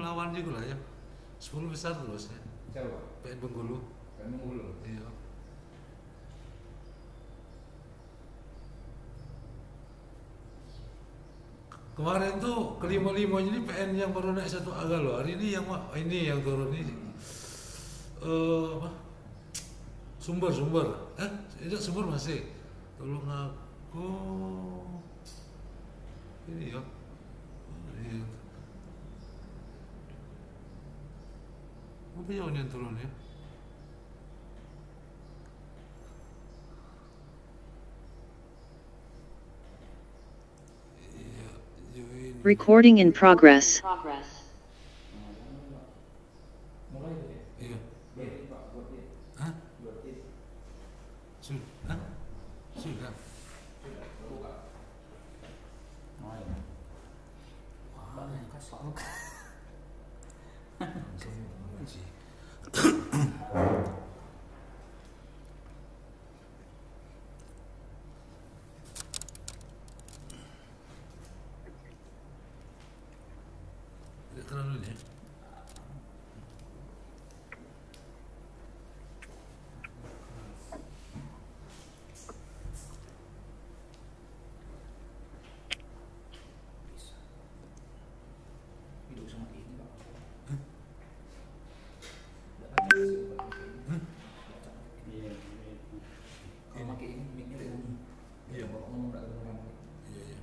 melawan juga lah ya. 10 besar terus ya. Siapa? PN Bengkulu. PN Bengkulu. Iya. Kemarin tuh kelima-limanya ini PN yang baru naik satu agak loh. Hari ini yang turun ini apa? Sumber. Tidak sumber masih. Tolong aku ini ya. Iya. Apa yang turun ya? Recording in progress. Iya. Hah? Sudah. Sudah. Tidak terlalu ya. Hidup sama ini Pak. Iya. Kalau pakai ini mic-nya dari ini. Iya, kalau ngomong enggak kedengeran. Iya.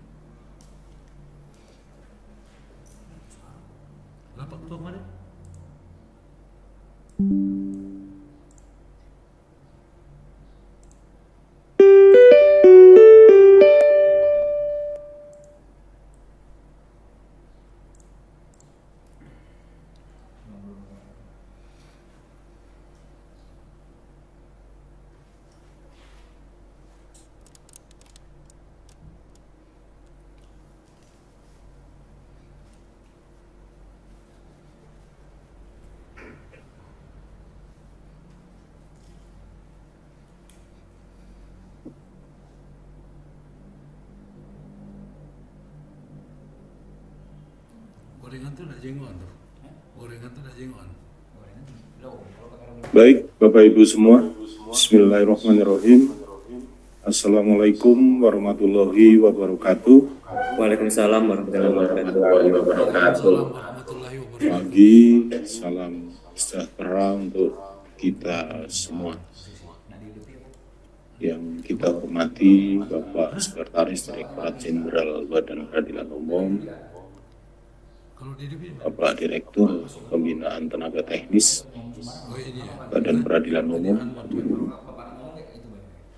Berapa ketua kemarin? Gorengan tuh nak jenguan tuh. Gorengan tuh nak jenguan. Baik, Bapak Ibu semua, Bismillahirrahmanirrahim. Assalamualaikum warahmatullahi wabarakatuh. Waalaikumsalam warahmatullahi wabarakatuh. Pagi, salam sejahtera untuk kita semua. Yang kita hormati Bapak Sekretaris Direktorat Jenderal Badan Peradilan Umum, Bapak Direktur Pembinaan Tenaga Teknis Badan Peradilan Umum,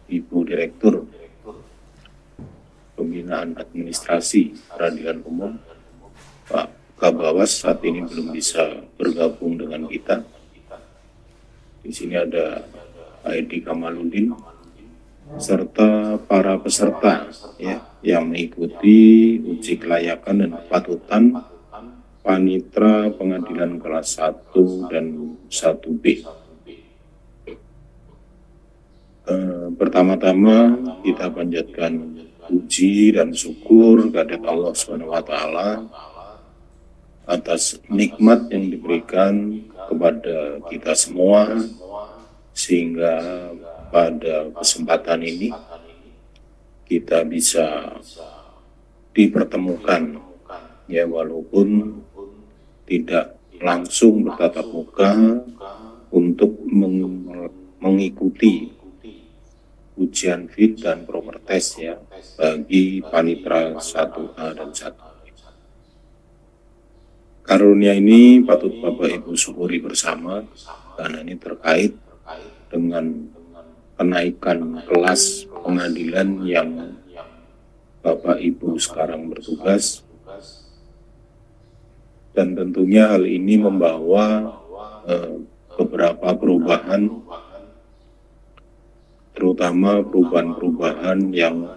Ibu Direktur Pembinaan Administrasi Peradilan Umum, Pak Kabawas saat ini belum bisa bergabung dengan kita. Di sini ada Pak Edi Kamaludin serta para peserta ya yang mengikuti uji kelayakan dan kepatutan Panitra Pengadilan kelas 1 dan 1B. Pertama-tama kita panjatkan puji dan syukur kehadirat Allah SWT atas nikmat yang diberikan kepada kita semua, sehingga pada kesempatan ini kita bisa dipertemukan ya, walaupun tidak langsung bertatap muka, untuk mengikuti ujian fit dan proper test ya bagi Panitra 1A dan 1B. Karunia ini patut Bapak Ibu syukuri bersama, karena ini terkait dengan kenaikan kelas pengadilan yang Bapak Ibu sekarang bertugas, dan tentunya hal ini membawa beberapa perubahan, terutama perubahan-perubahan yang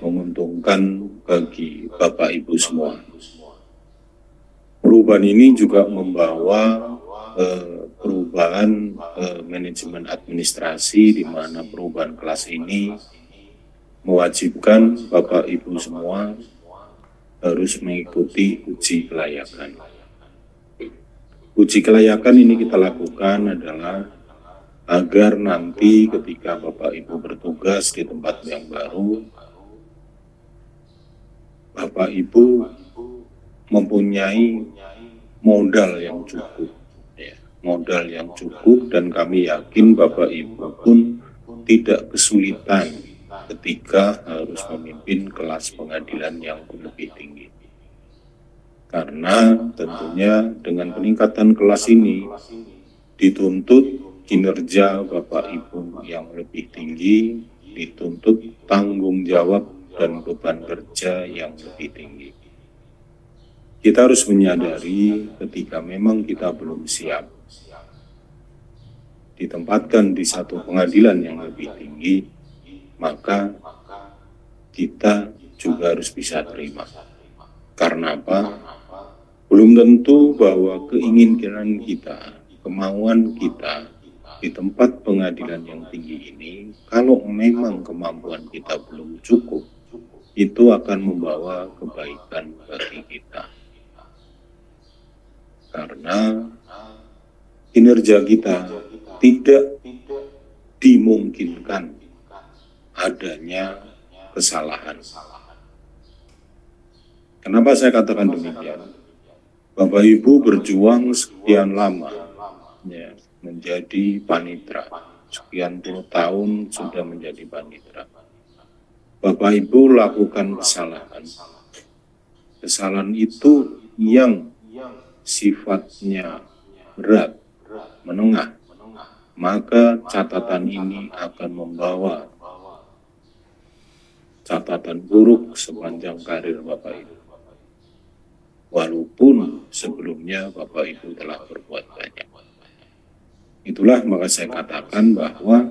menguntungkan bagi Bapak Ibu semua. Perubahan ini juga membawa perubahan manajemen administrasi, di mana perubahan kelas ini mewajibkan Bapak Ibu semua harus mengikuti uji kelayakan. Uji kelayakan ini kita lakukan adalah agar nanti ketika Bapak Ibu bertugas di tempat yang baru, Bapak Ibu mempunyai modal yang cukup, ya, modal yang cukup, dan kami yakin Bapak Ibu pun tidak kesulitan ketika harus memimpin kelas pengadilan yang lebih tinggi. Karena tentunya dengan peningkatan kelas ini dituntut kinerja Bapak Ibu yang lebih tinggi, dituntut tanggung jawab dan beban kerja yang lebih tinggi. Kita harus menyadari ketika memang kita belum siap ditempatkan di satu pengadilan yang lebih tinggi, maka kita juga harus bisa terima. Karena apa? Belum tentu bahwa keinginan kita, kemauan kita di tempat pengadilan yang tinggi ini, kalau memang kemampuan kita belum cukup, itu akan membawa kebaikan bagi kita. Karena kinerja kita tidak dimungkinkan adanya kesalahan. Kenapa saya katakan demikian? Bapak Ibu berjuang sekian lama, ya, menjadi panitra. Sekian puluh tahun sudah menjadi panitra. Bapak Ibu lakukan kesalahan. Kesalahan itu yang sifatnya berat, menengah, maka catatan ini akan membawa catatan buruk sepanjang karir Bapak Ibu. Walaupun sebelumnya Bapak Ibu telah berbuat banyak. Itulah maka saya katakan bahwa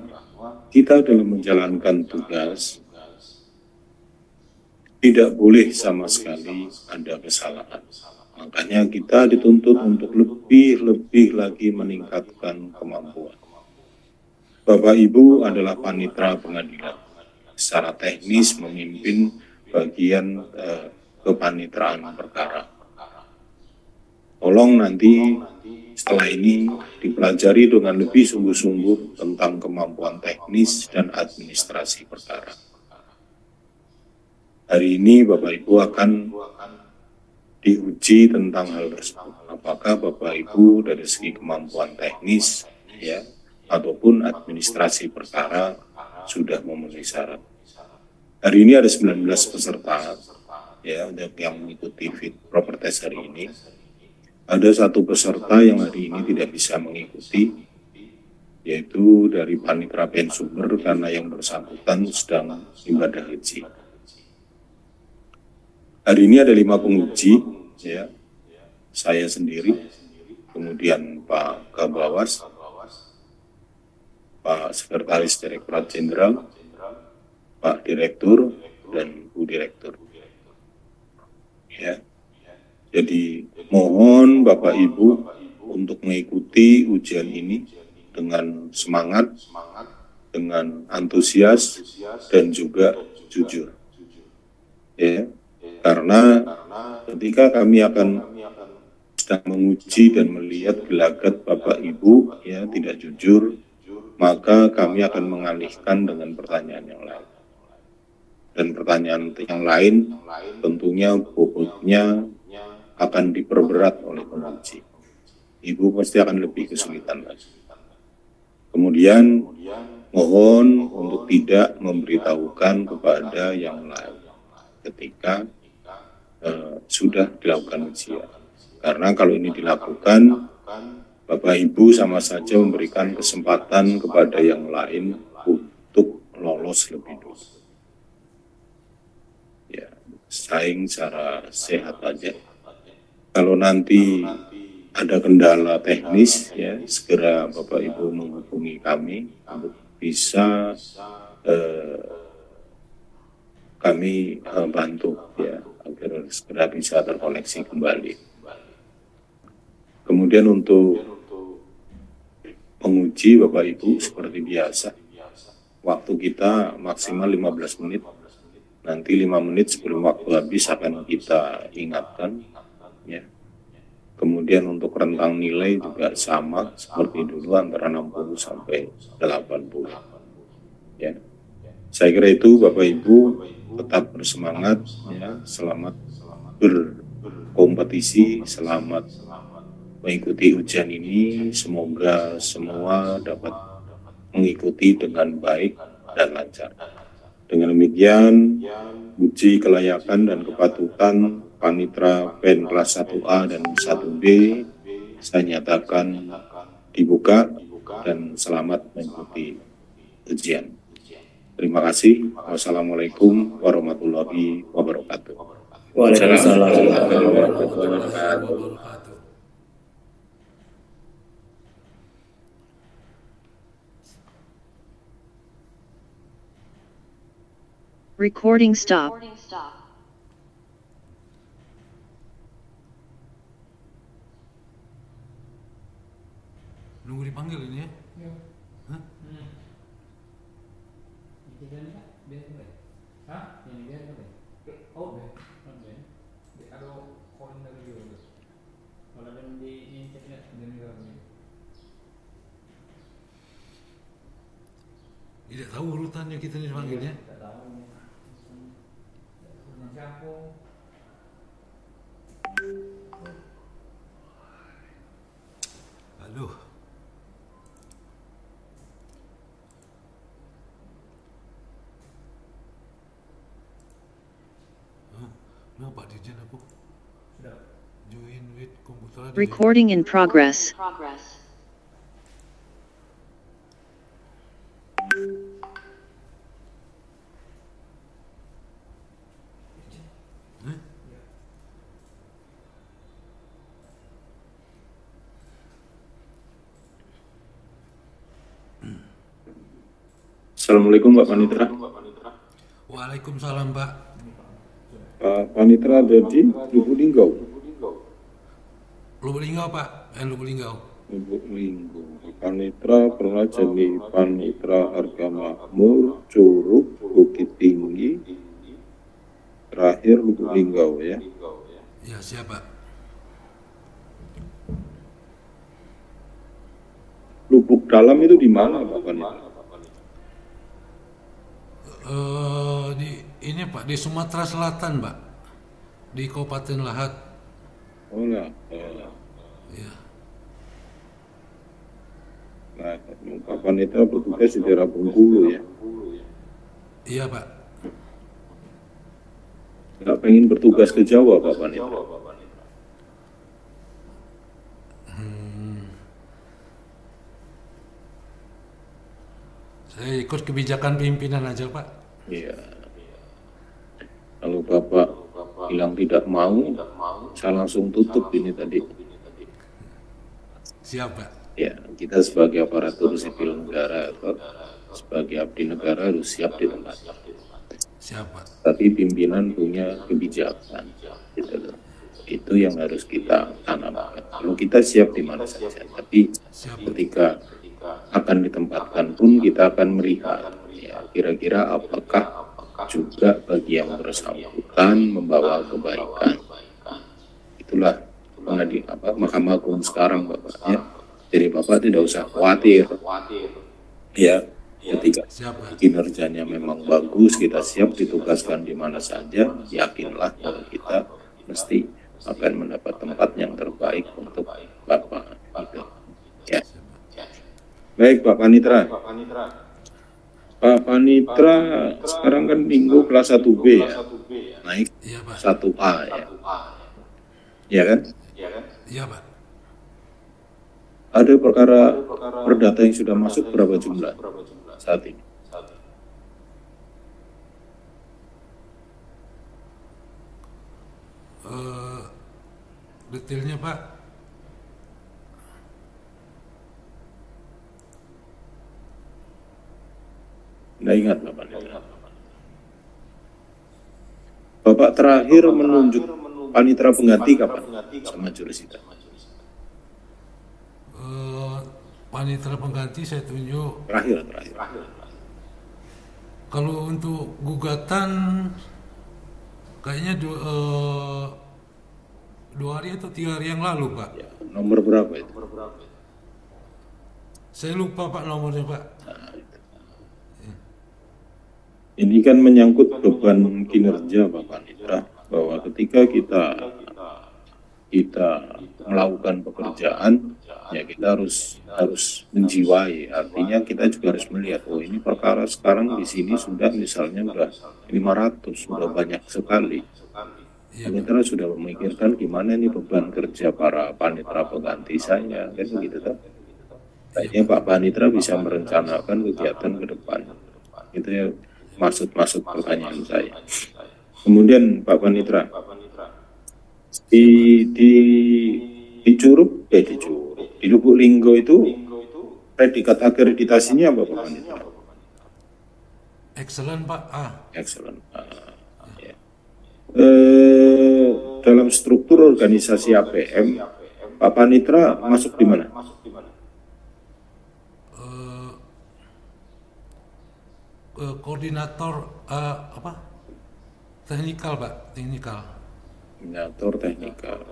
kita dalam menjalankan tugas tidak boleh sama sekali ada kesalahan. Makanya kita dituntut untuk lebih lagi meningkatkan kemampuan. Bapak Ibu adalah panitra pengadilan. Secara teknis memimpin bagian kepanitraan perkara. Tolong nanti setelah ini dipelajari dengan lebih sungguh-sungguh tentang kemampuan teknis dan administrasi perkara. Hari ini Bapak Ibu akan diuji tentang hal tersebut. Apakah Bapak Ibu dari segi kemampuan teknis, ya, ataupun administrasi perkara sudah memenuhi syarat. Hari ini ada 19 peserta, ya, untuk yang mengikuti fit proper test hari ini. Ada satu peserta yang hari ini tidak bisa mengikuti, yaitu dari panitra Pensumber karena yang bersangkutan sedang ibadah haji. Hari ini ada 5 penguji, ya, saya sendiri, kemudian Pak Kabawas, Pak Sekretaris Direktorat Jenderal, Pak Direktur, dan Bu Direktur. Ya. Jadi mohon Bapak Ibu untuk mengikuti ujian ini dengan semangat, dengan antusias, dan juga jujur. Ya, karena ketika kami akan sedang menguji dan melihat gelagat Bapak Ibu, ya, tidak jujur, maka kami akan mengalihkan dengan pertanyaan yang lain. Dan pertanyaan yang lain tentunya bobotnya akan diperberat oleh penguji. Ibu pasti akan lebih kesulitan lagi. Kemudian mohon untuk tidak memberitahukan kepada yang lain ketika sudah dilakukan ujian. Karena kalau ini dilakukan, Bapak Ibu sama saja memberikan kesempatan kepada yang lain untuk lolos lebih dulu. Ya, saing secara sehat aja. Kalau nanti ada kendala teknis, ya, segera Bapak Ibu menghubungi kami untuk bisa kami bantu, ya, agar segera bisa terkoneksi kembali. Kemudian untuk penguji Bapak Ibu seperti biasa, waktu kita maksimal 15 menit. Nanti 5 menit sebelum waktu habis akan kita ingatkan, ya. Kemudian untuk rentang nilai juga sama seperti dulu antara 60 sampai 80. Ya. Saya kira itu Bapak Ibu tetap bersemangat ya, selamat berkompetisi, selamat mengikuti ujian ini. Semoga semua dapat mengikuti dengan baik dan lancar. Dengan demikian, uji kelayakan dan kepatutan Panitra PEN kelas 1A dan 1B saya nyatakan dibuka dan selamat mengikuti ujian. Terima kasih. Wassalamualaikum warahmatullahi wabarakatuh. Waalaikumsalam warahmatullahi wabarakatuh. Recording stop. Nunggu dipanggil ini ya. Hah? Tidak tahu urutannya kita ini dipanggilnya. Aduh. Pak Dirjen aku. Join with komputer. Recording in progress. Assalamualaikum Pak Panitra. Waalaikumsalam Pak. Pak Panitra ada di Lubuk Linggau. Lubuk Linggau Pak, Lubuk Linggau. Lubuk Linggau. Pak Panitra pernah jadi Panitra Harga Makmur, Curug, Bukit Tinggi, terakhir Lubuk Linggau ya. Ya siapa? Lubuk Dalam itu di mana Pak Panitra? Ini Pak di Sumatera Selatan Pak, di Kabupaten Lahat. Oh lah. Ya. Nah, Pak Panitra bertugas di daerah Bengkulu ya. Iya Pak. Nggak pengen bertugas ke Jawa Pak Panitra? Saya ikut kebijakan pimpinan aja Pak. Iya. Kalau Bapak bilang tidak mau, saya langsung tutup ini tadi. Siap Pak. Ya, kita sebagai aparatur sipil negara atau sebagai abdi negara harus siap di tempatnya. Siap Pak. Tapi pimpinan punya kebijakan, gitu loh. Itu yang harus kita tanamkan. Kalau kita siap di mana saja, tapi ketika akan ditempatkan pun kita akan melihat ya kira-kira apakah juga bagi yang bersangkutan membawa kebaikan. Itulah Mahkamah Agung sekarang Bapak ya. Jadi Bapak tidak usah khawatir ya, ketika kinerjanya memang bagus, kita siap ditugaskan di mana saja, yakinlah bahwa kita mesti akan mendapat tempat yang terbaik untuk Bapak gitu. Ya. Baik Pak Panitra. Pak Panitra sekarang kan minggu kelas 1B ya, naik 1A ya. Iya kan? Iya Pak. Ada perkara perdata yang sudah masuk berapa jumlah saat ini? Detailnya Pak. Nggak ingat Bapak. Bapak terakhir menunjuk panitera pengganti kapan sama jurusita? Panitera pengganti saya tunjuk Terakhir. kalau untuk gugatan kayaknya 2 hari atau 3 hari yang lalu, Pak. Ya, nomor berapa itu? Saya lupa, Pak, nomornya, Pak. Ini kan menyangkut beban kinerja Pak Panitra, bahwa ketika kita melakukan pekerjaan, ya kita harus menjiwai. Artinya kita juga harus melihat, oh ini perkara sekarang di sini sudah misalnya udah 500, sudah banyak sekali. Panitra sudah memikirkan gimana nih beban kerja para panitra pengganti saya, kan begitu kan? Kayaknya Pak Panitra bisa merencanakan kegiatan ke depan. Itu ya maksud pertanyaan saya. Kemudian Pak Panitra, di Curug, di Lubuk Linggo itu predikat akreditasinya apa Pak Panitra? Excellent, Pak. Excellent. Ya. Dalam struktur organisasi APM, Pak Panitra masuk di mana? Koordinator teknikal, Pak, teknikal. Koordinator teknikal.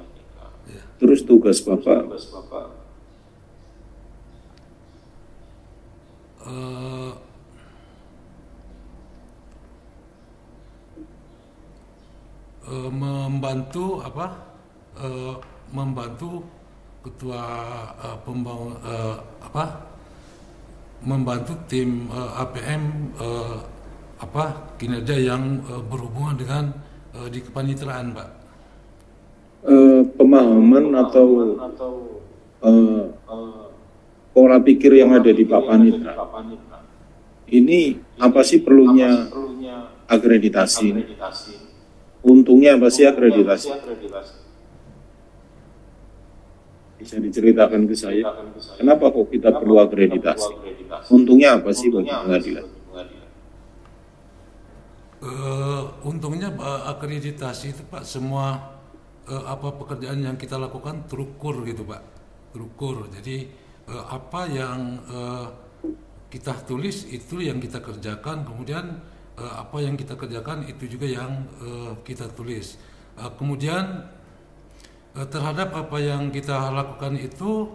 Ya. Terus tugas Bapak? Membantu ketua membantu tim APM kinerja yang berhubungan dengan di kepanitraan, Pak. Pemahaman atau pola pikir yang ada di Pak Panitra ini apa sih perlunya akreditasi ini? Untungnya apa sih akreditasi? Bisa diceritakan ke saya, kenapa kok kita perlu akreditasi? Untungnya apa sih bagi pengadilan? Untungnya akreditasi itu, Pak, semua pekerjaan yang kita lakukan terukur gitu, Pak, terukur. Jadi apa yang kita tulis itu yang kita kerjakan, kemudian apa yang kita kerjakan itu juga yang kita tulis. Kemudian terhadap apa yang kita lakukan itu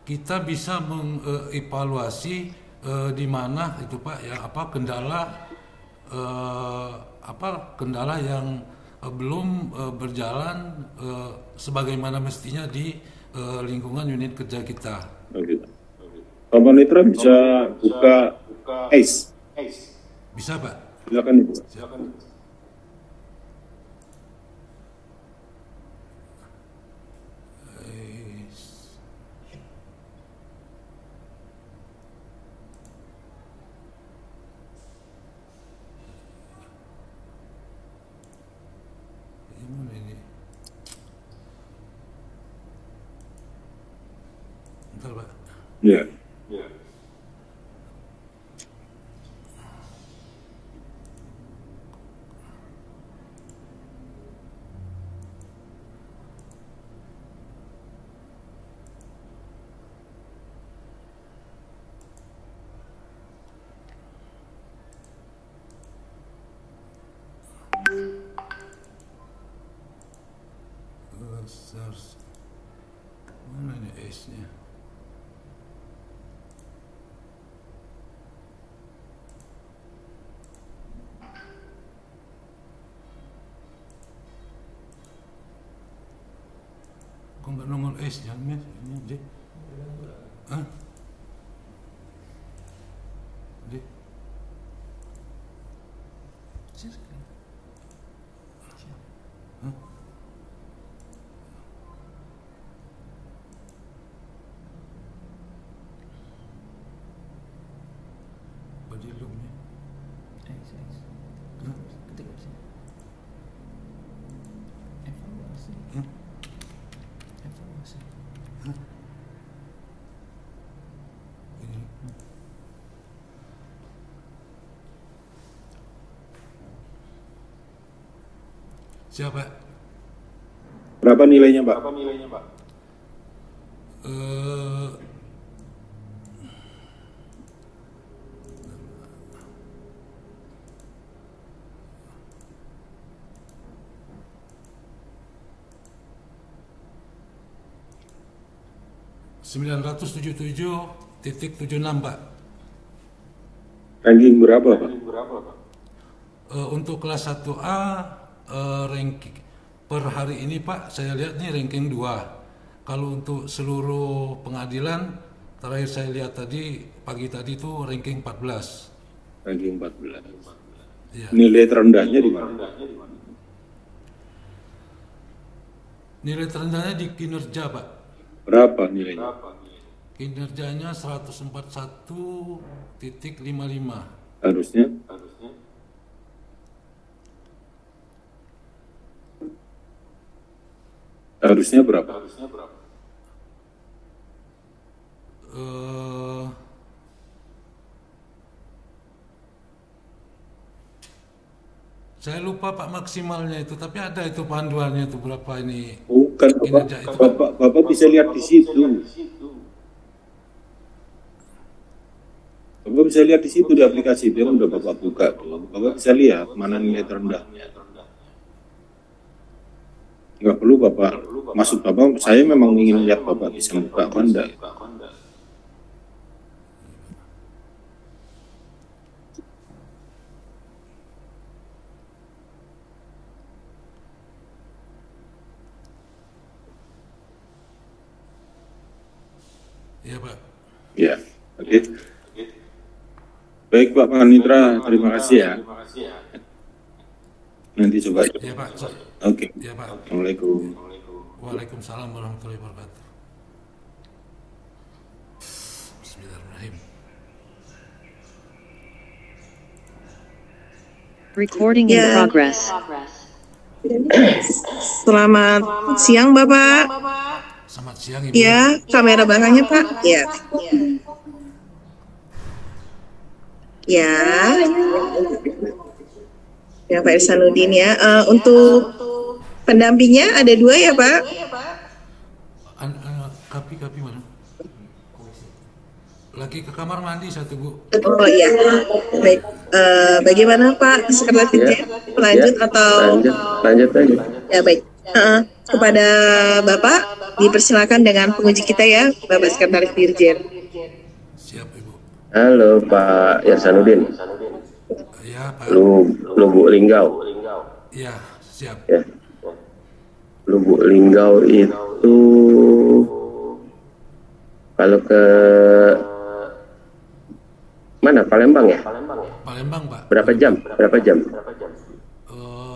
kita bisa mengevaluasi di mana itu, Pak, ya, kendala yang belum berjalan sebagaimana mestinya di lingkungan unit kerja kita. Pak Panitra bisa buka ACE? Bisa, Pak. Silakan Ibu. Bentar, Pak. Ya. Search. Mana ini S-nya? Kok nggak nongol S-nya, Mas? Ini deh. Hah? Deh. Hah? Badilumnya. Hah? Ketik di sini. Evaluasi. Hah? Evaluasi. Ini. Siapa? Berapa nilainya, Pak? 977.76 Pak. Ranking berapa, Pak? Untuk kelas 1A ranking per hari ini Pak, saya lihat nih ranking 2. Kalau untuk seluruh pengadilan terakhir saya lihat tadi pagi tadi itu ranking 14. Ranking 14. Ya. Nilai terendahnya di mana? Nilai terendahnya di kinerja Pak. Berapa nilainya? Kinerjanya 141.55. Harusnya? Harusnya berapa? Saya lupa Pak maksimalnya itu, tapi ada itu panduannya itu berapa ini. Bukan, kinerja itu, Bapak bisa lihat di situ. Bapak bisa lihat di situ di aplikasi itu yang udah Bapak buka tuh. Bapak bisa lihat mana nilai terendahnya. Nggak perlu Bapak, maksud Bapak, saya memang ingin lihat Bapak bisa buka apa enggak. Iya Pak. Ya, oke. Baik Pak Panitra, terima kasih ya. Nanti coba. Iya Pak. Oke. Iya Pak. Assalamualaikum. Waalaikumsalam warahmatullahi wabarakatuh. Bismillahirrahmanirrahim. Recording in progress. Selamat siang Bapak. Selamat siang Ibu. Ya, kamera belakangnya Pak. Ya. Ya. Ya Pak Irsanuddin ya. Untuk pendampingnya ada 2 ya Pak. Kapi mana? Lagi ke kamar mandi satu Bu. Oh iya. Baik. Bagaimana Pak Sekretaris Dirjen? Lanjut atau? Lanjut aja. Ya baik. Kepada Bapak dipersilakan dengan penguji kita ya, Bapak Sekretaris Dirjen. Siap Ibu. Halo Pak Irsanuddin. Ya Pak. Lubuk Linggau. Ya siap. Ya. Lubuk Linggau itu kalau ke mana? Palembang ya? Palembang Pak. Berapa jam?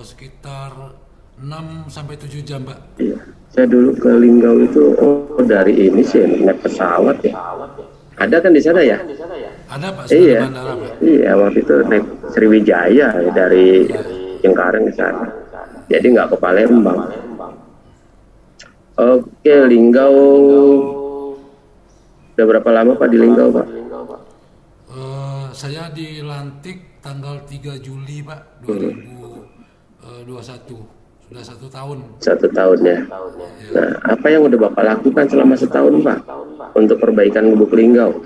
Sekitar 6 sampai 7 jam Pak. Iya. Saya dulu ke Linggau itu dari ini sih naik pesawat ya. Ada kan di sana ya? Ada Pak, Iya. bandara Pak. Iya, waktu itu naik Sriwijaya dari Cengkareng ke sana. Jadi nggak ke Palembang. Oke, Linggau. Udah berapa lama Pak di Linggau Pak? Saya dilantik tanggal 3 Juli Pak 2021. Sudah 1 tahun. 1 tahun ya. Nah, apa yang udah Bapak lakukan selama 1 tahun Pak untuk perbaikan Lubuk Linggau?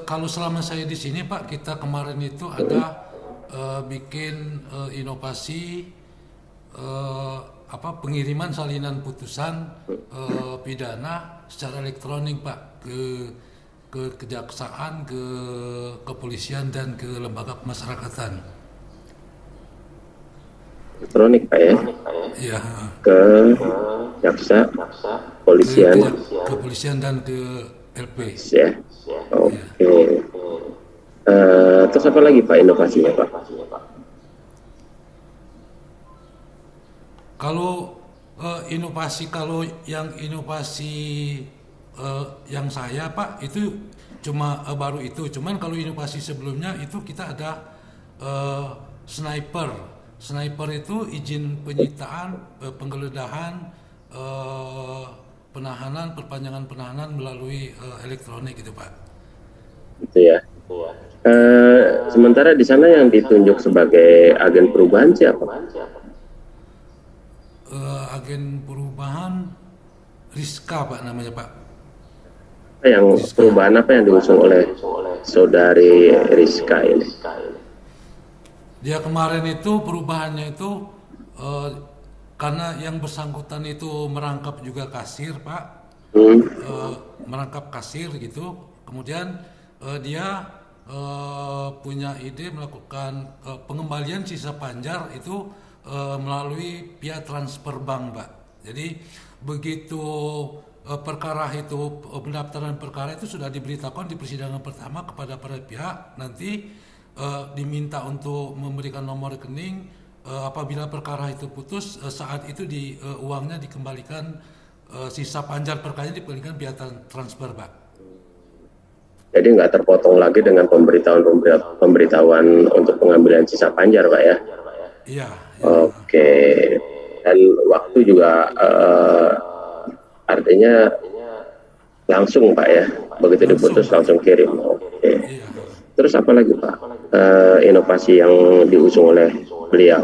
Kalau selama saya di sini Pak, kita kemarin itu ada bikin inovasi pengiriman salinan putusan pidana secara elektronik Pak ke kejaksaan, ke kepolisian dan ke lembaga pemasyarakatan. Elektronik Pak ya? Ya. Ke jaksa, polisian, ke kepolisian dan ke LP. Ya. Oke. Terus apa lagi Pak inovasinya Pak? Kalau inovasi yang saya Pak itu cuma baru itu. Cuman kalau inovasi sebelumnya itu kita ada sniper. Sniper itu izin penyitaan, penggeledahan, penahanan, perpanjangan penahanan melalui elektronik gitu Pak. Itu ya. Sementara di sana yang ditunjuk sebagai agen perubahan siapa? Agen perubahan Rizka Pak namanya Pak. Yang perubahan apa yang diusung oleh saudari Rizka ini? Dia kemarin itu perubahannya itu karena yang bersangkutan itu merangkap juga kasir, Pak. Hmm. Merangkap kasir gitu. Kemudian dia punya ide melakukan pengembalian sisa panjar itu melalui via transfer bank, Pak. Jadi begitu perkara itu, pendaftaran perkara itu sudah diberitakan di persidangan pertama kepada para pihak, nanti diminta untuk memberikan nomor rekening. Apabila perkara itu putus, saat itu uangnya dikembalikan, sisa panjar perkaranya dikembalikan via transfer, Pak. Jadi nggak terpotong lagi dengan pemberitahuan untuk pengambilan sisa panjar, Pak ya? Iya. Oke. Dan waktu juga artinya langsung, Pak ya? Begitu diputus langsung kirim. Oke. Iya. Terus apa lagi, Pak? Inovasi yang diusung oleh beliau.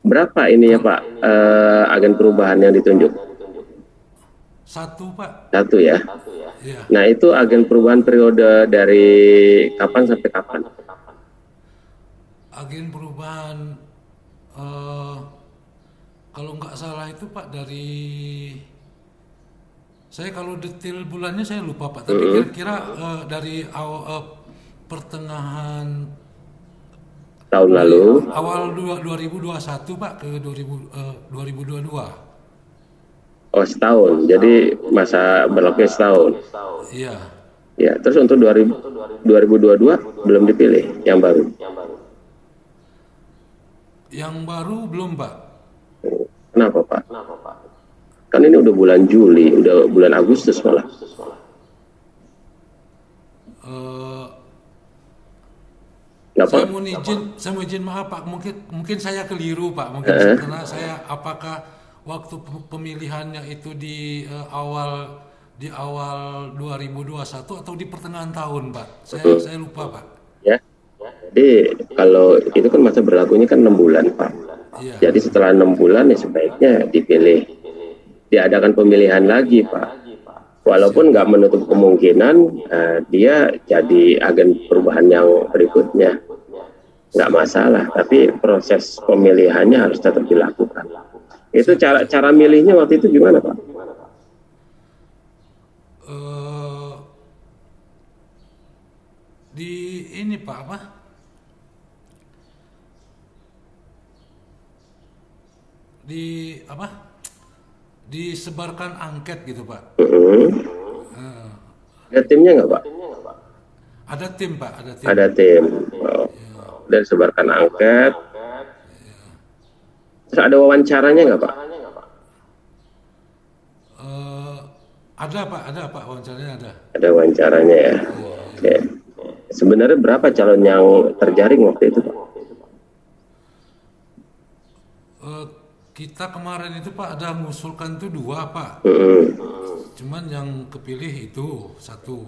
Berapa ini ya, Pak, agen perubahan yang ditunjuk? Satu, Pak. Satu ya. Iya. Nah, itu agen perubahan periode dari kapan sampai kapan? Agen perubahan kalau nggak salah itu, Pak, dari saya kalau detail bulannya saya lupa, Pak. Tapi kira-kira dari pertengahan Tahun lalu. awal 2021, Pak, ke 2022. Oh, setahun. Jadi masa berlakunya setahun. Iya. Ya, terus untuk 2022 belum dipilih yang baru. Yang baru belum, Pak. Kenapa, Pak? Kan ini udah bulan Juli, udah bulan Agustus malah. Saya mau izin maaf, Pak. Mungkin saya keliru, Pak. Mungkin karena saya apakah waktu pemilihannya itu di awal 2021 atau di pertengahan tahun, Pak? Saya lupa, Pak. Ya. Jadi kalau itu kan masa berlakunya kan 6 bulan, Pak. Iya. Jadi setelah 6 bulan ya sebaiknya dipilih. Diadakan pemilihan lagi, Pak. Walaupun nggak menutup kemungkinan dia jadi agen perubahan yang berikutnya. Nggak masalah, tapi proses pemilihannya harus tetap dilakukan. Itu cara milihnya waktu itu gimana, Pak? Di ini, Pak, apa? Disebarkan angket gitu, Pak. Ada timnya nggak, Pak? Ada tim, Pak. Ada tim. Oh. Dan sebarkan angket. Terus ada wawancaranya nggak, Pak? Ada, Pak. Wawancaranya ada. Ada wawancaranya ya. Oke. Sebenarnya berapa calon yang terjaring waktu itu, Pak? Kita kemarin itu, Pak, ada mengusulkan itu 2, Pak. Cuman yang kepilih itu 1.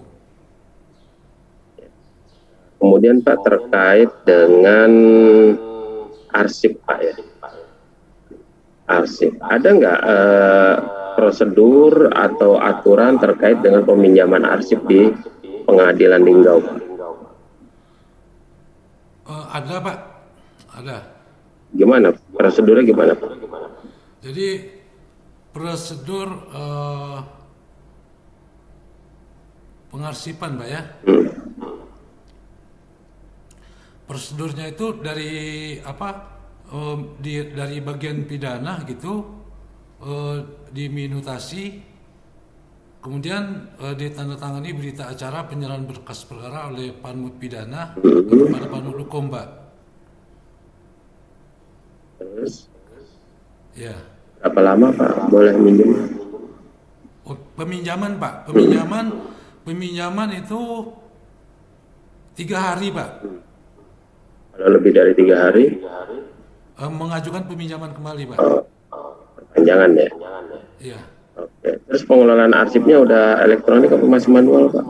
Kemudian, Pak, terkait dengan arsip, Pak ya. Arsip. Ada nggak prosedur atau aturan terkait dengan peminjaman arsip di pengadilan Linggau, Pak? Ada, Pak. Ada. Gimana? Prosedurnya gimana, Pak? Jadi prosedur pengarsipan, Pak ya. Prosedurnya itu dari dari bagian pidana gitu, diminutasi, kemudian ditandatangani berita acara penyerahan berkas perkara oleh Panmut Pidana kepada Panmut Hukum, Pak. Terus? Ya. Berapa lama, Pak, boleh minjem? Peminjaman, Pak. Peminjaman itu 3 hari, Pak. Kalau lebih dari 3 hari? Mengajukan peminjaman kembali, Pak. Perpanjangan ya? Iya. Oke. Terus pengelolaan arsipnya udah elektronik atau masih manual, Pak?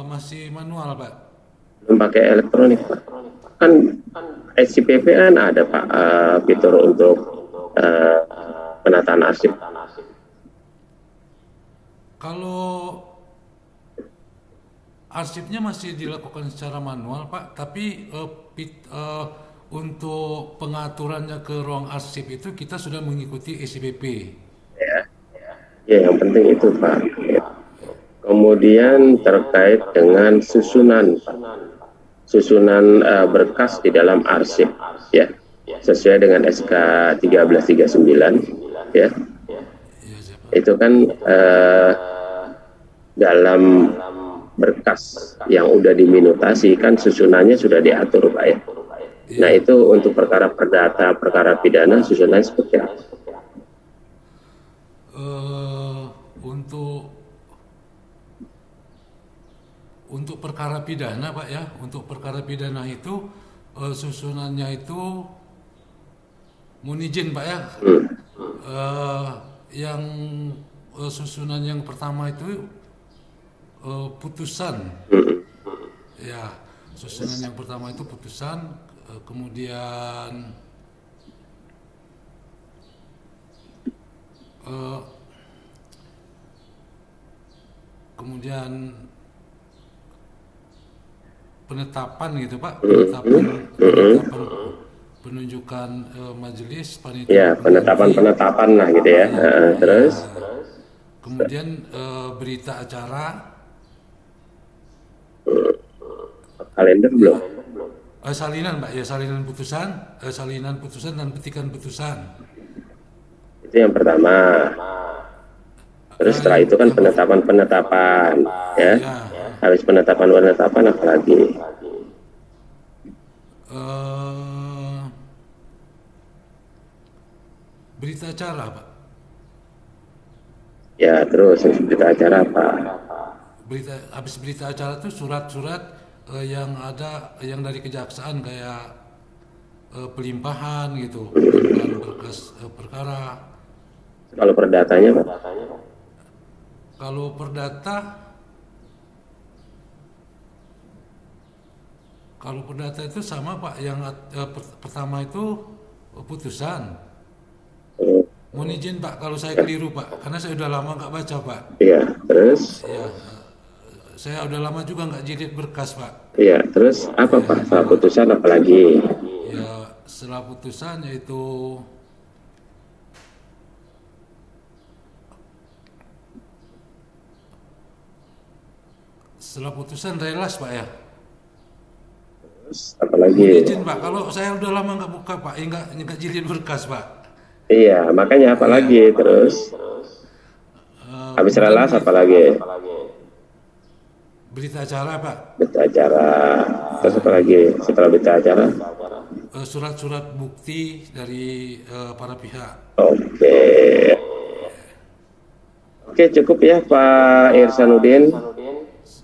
Masih manual, Pak. Belum pakai elektronik, Pak? Kan SCPP kan ada, Pak, fitur untuk penataan arsip. Kalau arsipnya masih dilakukan secara manual Pak, tapi untuk pengaturannya ke ruang arsip itu kita sudah mengikuti SIPP. Ya, yang penting itu Pak. Ya. Kemudian terkait dengan susunan Pak. Susunan berkas di dalam arsip ya. Sesuai dengan SK 1339 ya. Itu kan dalam berkas yang udah diminutasi kan susunannya sudah diatur Pak ya. Nah itu untuk perkara perdata, perkara pidana susunannya seperti apa? Untuk perkara pidana Pak ya, untuk perkara pidana itu susunannya itu mohon izin Pak ya. Yang susunan yang pertama itu putusan. Ya, susunan yang pertama itu putusan, kemudian penetapan gitu Pak, penetapan penunjukan majelis panitia. Ya, penetapan lah gitu ya. Terus kemudian berita acara, kalender belum? salinan Pak ya, salinan putusan dan petikan putusan. Itu yang pertama. Terus setelah itu kan penetapan ya. Habis penetapan apa lagi? Berita acara Pak. Ya terus berita acara apa? Habis berita acara itu surat-surat yang ada yang dari kejaksaan kayak pelimpahan gitu, pelimpahan berkas perkara. Kalau perdatanya Pak? Kalau perdata itu sama Pak, yang pertama itu putusan. Mohon izin Pak kalau saya keliru Pak, karena saya udah lama nggak baca Pak. Iya, terus? Iya, saya udah lama juga nggak jilid berkas Pak. Iya, terus apa Pak? Setelah putusan apa lagi? Ya, setelah putusan yaitu relas Pak ya. Terus apa lagi? Mohon izin Pak, kalau saya udah lama nggak buka Pak, nggak jilid berkas Pak. Iya, makanya apa lagi terus? Habis relas apa lagi? Berita acara Pak. Berita acara. Terus apa lagi setelah berita acara? Surat-surat bukti dari para pihak. Oke, cukup ya Pak Irsanuddin.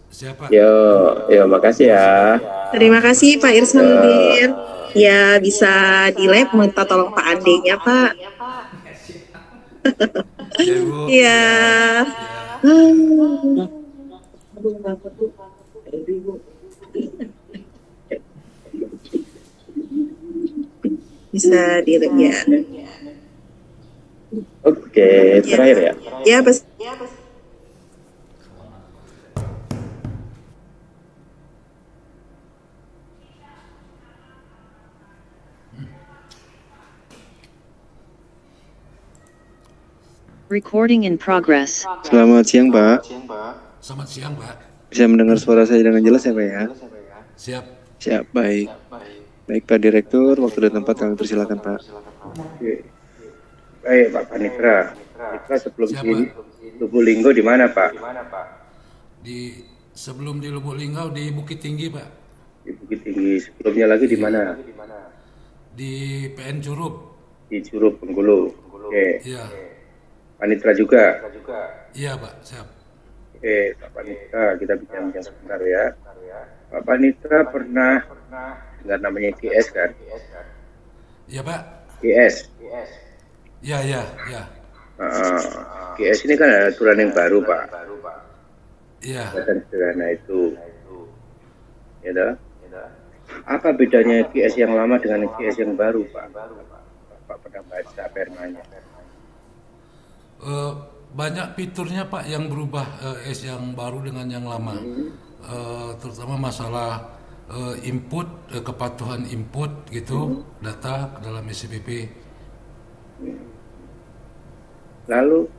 Siapa? Yo, makasih ya. Terima kasih Pak Irsanuddin. Ya bisa di lab minta tolong Pak Andenya Pak. Ya, Bu. Iya. Bisa di lab ya. Oke, terakhir ya. Ya, pas. Recording in progress. Selamat siang Pak. Selamat siang Pak. Bisa mendengar suara saya dengan jelas ya Pak ya? Siap. Siap, baik. Baik Pak Direktur, waktu dan tempat kami persilakan Pak. Baik Pak Panitra. Kita sebelum Siapa? di Lubuk Linggo di mana Pak? Sebelum di Lubuk Linggau di Bukit Tinggi Pak. Di Bukit Tinggi. Sebelumnya lagi di mana? Di PN Curup. Di Curup, Bengkulu. Oke. Iya. Panitra juga. Iya Pak, siap. Oke, Pak Panitra, kita bincang-bincang sebentar ya. Pak Panitra pernah dengar namanya GS kan? Iya Pak. GS. Ya. GS ini kan ada aturan yang baru Pak. Iya. Badan sederhana itu. Ya dah. Apa bedanya GS yang lama dengan GS yang baru Pak? Pak pernah baca permanya. Banyak fiturnya Pak yang berubah S yang baru dengan yang lama. terutama masalah input, kepatuhan input gitu data ke dalam SPP. Lalu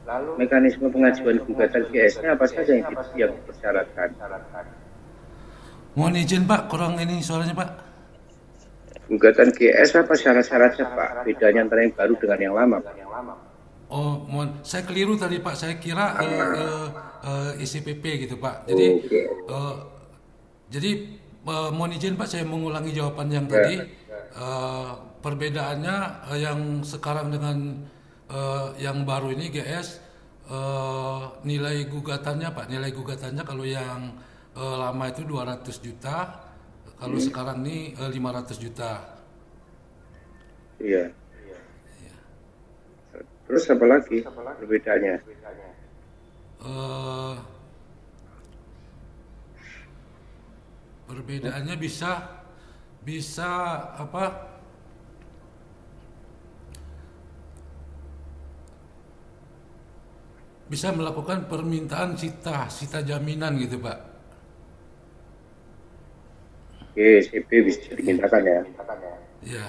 mekanisme pengajuan gugatan GS-nya apa saja yang dipersyaratkan? Mohon izin Pak, kurang ini suaranya Pak. Gugatan GS apa syarat-syaratnya Pak? Bedanya antara yang baru dengan yang lama Pak? Oh, mohon, saya keliru tadi Pak. Saya kira ICPP gitu Pak. Jadi mohon izin Pak, saya mengulangi jawaban yang tadi. Perbedaannya yang sekarang dengan yang baru ini GS, nilai gugatannya Pak. Nilai gugatannya kalau yang lama itu 200 juta, kalau sekarang ini 500 juta. Iya. Terus apa lagi perbedaannya? Perbedaannya bisa apa? Bisa melakukan permintaan sita jaminan gitu Pak. Oke, CP bisa dimintakan ya. Ya.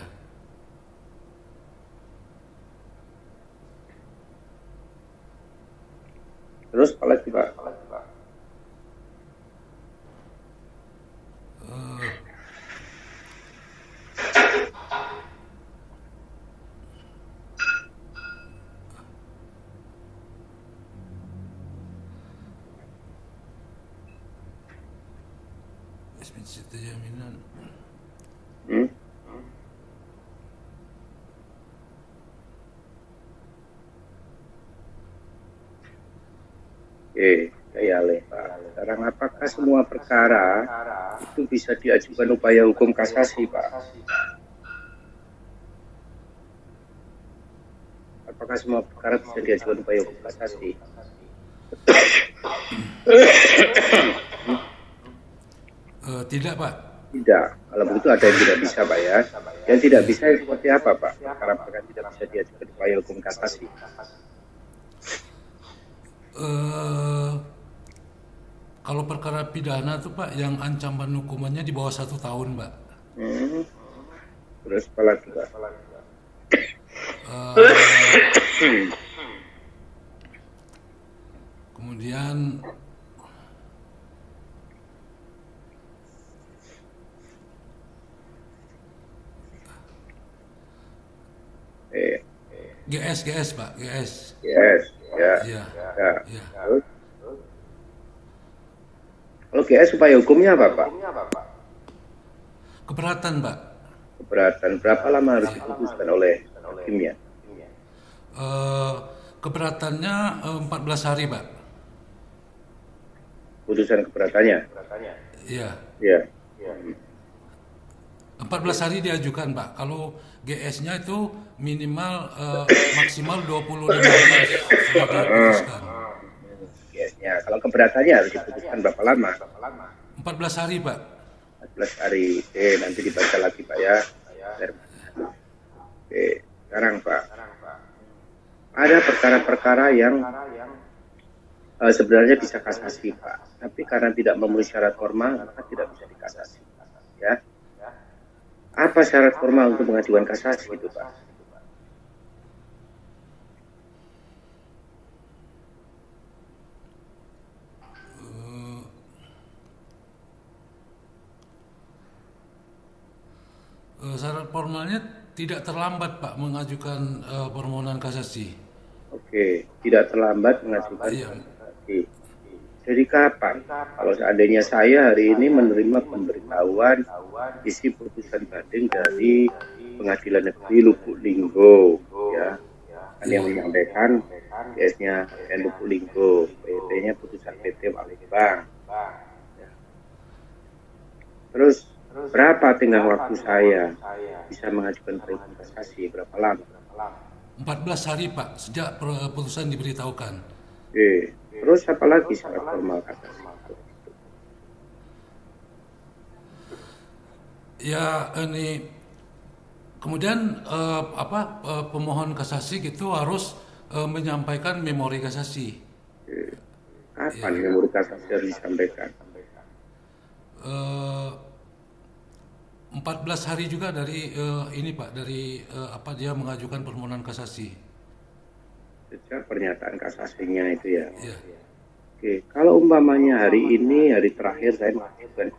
Terus apa lagi Pak? Sita jaminan. Oke, saya Pak. Sekarang apakah semua perkara itu bisa diajukan upaya hukum kasasi, Pak? Apakah semua perkara bisa diajukan upaya hukum kasasi? Tidak, Pak. Tidak. Kalau begitu ada yang tidak bisa, Pak ya. Yang tidak bisa seperti apa, Pak? Perkara-perkara tidak bisa diajukan upaya hukum kasasi. Kalau perkara pidana tuh Pak, yang ancaman hukumannya di bawah 1 tahun, Pak. Terus apa lagi, Pak? Kemudian GS Pak, GS. Yes, ya. Ya. Ya. Kalau GS upaya hukumnya apa, Pak? Keberatan, Pak. Keberatan. Berapa lama harus diputuskan oleh hakimnya? Keberatannya 14 hari, Pak. Putusan keberatannya? Iya. Iya. 14 hari diajukan, Pak. Kalau GS-nya itu minimal maksimal 25 hari sudah diputuskan. GS-nya. Kalau keberatannya harus diputuskan berapa lama? 14 hari, Pak. 14 hari. Oke, nanti dibaca lagi, Pak ya. Oke, sekarang Pak. Ada perkara-perkara yang sebenarnya bisa kasasi, Pak. Tapi karena tidak memenuhi syarat formal, maka tidak bisa dikasasi. Ya. Apa syarat formal untuk mengajukan kasasi itu, Pak? Syarat formalnya tidak terlambat, Pak, mengajukan permohonan kasasi. Oke, tidak terlambat mengajukan kasasi. Dari kapan? Kalau seandainya saya hari ini menerima pemberitahuan isi putusan banding dari Pengadilan Negeri Lubuk Linggo, ya, kan yang menyampaikan GS-nya Lubuk Linggo, PT-nya putusan PT Palembang. Ya. Terus berapa tenggang waktu saya bisa mengajukan permohonan kasasi? Berapa lama? 14 hari, Pak, sejak putusan diberitahukan. Oke. Terus apa lagi syarat formal kasasi? Ya, ini kemudian pemohon kasasi gitu harus menyampaikan memori kasasi. Kapan memori kasasi harus disampaikan? 14 hari juga dari ini Pak, dari dia mengajukan permohonan kasasi. Sejak pernyataan kasasinya itu ya. Ya. Oke, kalau umpamanya hari ini hari terakhir saya mengajukan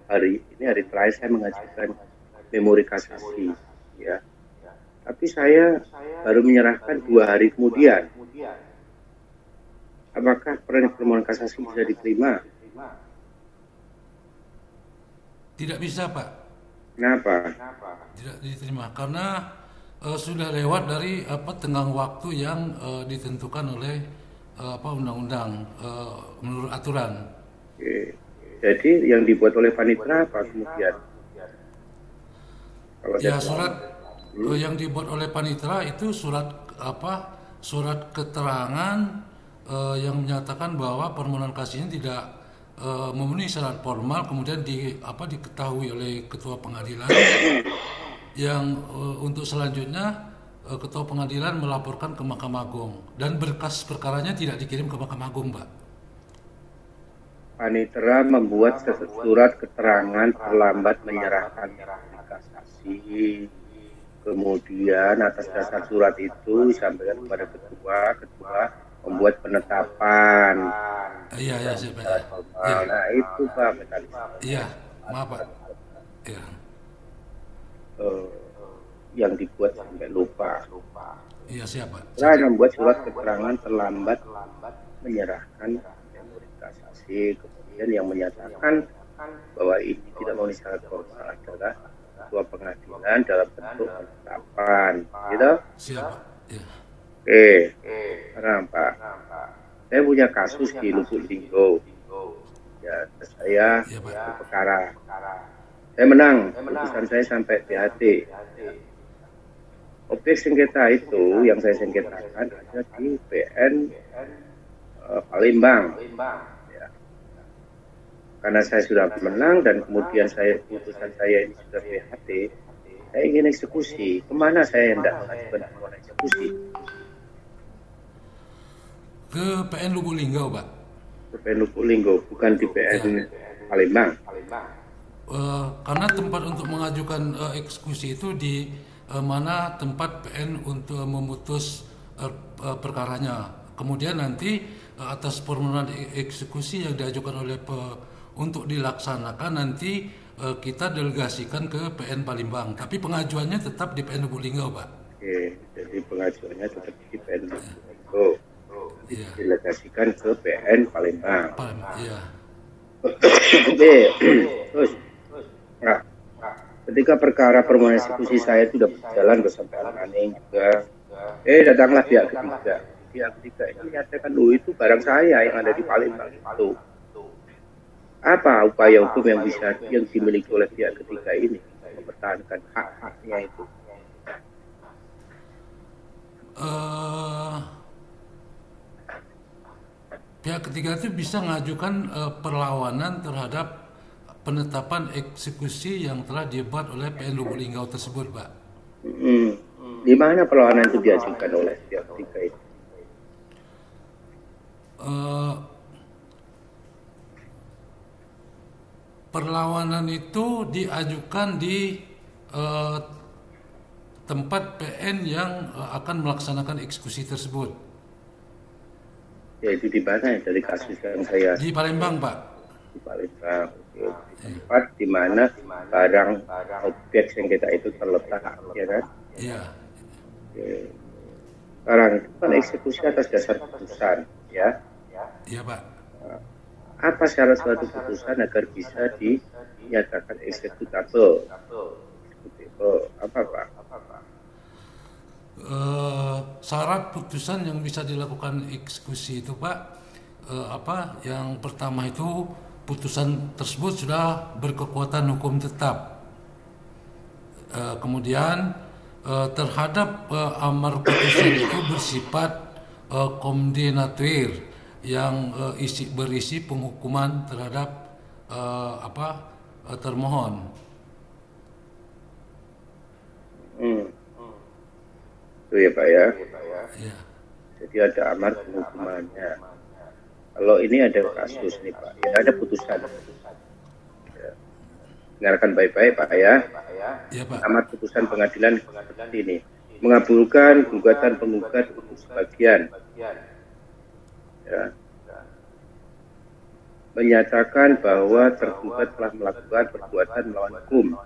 hari terakhir saya mengajukan memori kasasi, ya. Tapi saya baru menyerahkan 2 hari kemudian. Apakah permohonan kasasi bisa diterima? Tidak bisa Pak. Kenapa? Tidak diterima karena sudah lewat dari tenggang waktu yang ditentukan oleh undang-undang menurut aturan. Oke. Jadi yang dibuat oleh panitera apa kemudian? Kalau ya surat yang dibuat oleh panitera itu surat keterangan yang menyatakan bahwa permohonan kasasinya tidak memenuhi syarat formal, kemudian diketahui oleh ketua pengadilan yang untuk selanjutnya ketua pengadilan melaporkan ke Mahkamah Agung dan berkas perkaranya tidak dikirim ke Mahkamah Agung, Pak. Panitera membuat surat keterangan terlambat menyerahkan kasasi. Kemudian atas dasar surat itu disampaikan kepada ketua membuat penetapan. Iya, siapa? Ya. Nah itu Pak mekanisme. Iya, maaf Pak. Ya. Yang dibuat sampai lupa. Iya siapa? Saya membuat surat keterangan terlambat menyerahkan memori kasasi. Kemudian yang menyatakan bahwa ini tidak memenuhi syarat formal adalah ketua pengadilan dalam bentuk penetapan, gitu? Siapa? Ya. Oke, sekarang Pak, saya punya kasus di Lubuk Linggau. Ya, saya perkara. Saya menang, putusan saya sampai PHT. Objek sengketa itu yang saya sengketakan ada di PN Palembang. Ya. Karena saya sudah menang dan kemudian putusan saya ini sudah PHT, saya ingin eksekusi. Kemana saya hendak mengajukan permohonan eksekusi? Ke PN Lubuk Linggau, Pak. Ke PN Lubuk Linggau, bukan di PN Palembang. Karena tempat untuk mengajukan eksekusi itu di mana tempat PN untuk memutus perkaranya. Kemudian nanti atas permohonan eksekusi yang diajukan oleh untuk dilaksanakan nanti kita delegasikan ke PN Palembang. Tapi pengajuannya tetap di PN Lubuk Linggau, Pak. Oke, jadi pengajuannya tetap di PN Lubuk Linggau. Iya. Didelegasikan ke PN Palembang. Iya. Oke, terus. Nah, ketika perkara permohonan eksekusi saya itu sudah berjalan bersama Aning juga, datanglah pihak ketiga. Pihak ketiga ini menyatakan, itu barang saya yang ada di Palembang itu. Apa upaya hukum yang dimiliki oleh pihak ketiga ini mempertahankan hak-haknya itu? Pihak ketiga itu bisa mengajukan perlawanan terhadap penetapan eksekusi yang telah dibuat oleh PN Lubuk Linggau tersebut, Pak. Di mana perlawanan itu diajukan oleh pihak ketiga itu? Perlawanan itu diajukan di tempat PN yang akan melaksanakan eksekusi tersebut. Yaitu di mana dari kasus yang saya? Di Palembang, Pak. Di Palembang. Tempat di mana barang objek sengketa itu terletak, ya kan? Iya. Sekarang itu kan eksekusi atas dasar putusan, ya? Iya, Pak. Apa syarat suatu putusan agar bisa dinyatakan eksekutable? Apa, Pak? Syarat putusan yang bisa dilakukan eksekusi itu, Pak, yang pertama itu putusan tersebut sudah berkekuatan hukum tetap. Kemudian terhadap amar putusan itu bersifat kondemnator yang berisi penghukuman terhadap termohon. Itu ya Pak ya. Ya. Jadi ada amar penghukumannya. Kalau ini ada kasus nih Pak, ya ada putusan. Ya. dengarkan baik-baik Pak ya. Iya Pak. Amar putusan pengadilan ini mengabulkan gugatan penggugat untuk sebagian. Ya. Menyatakan bahwa tergugat telah melakukan perbuatan melawan hukum.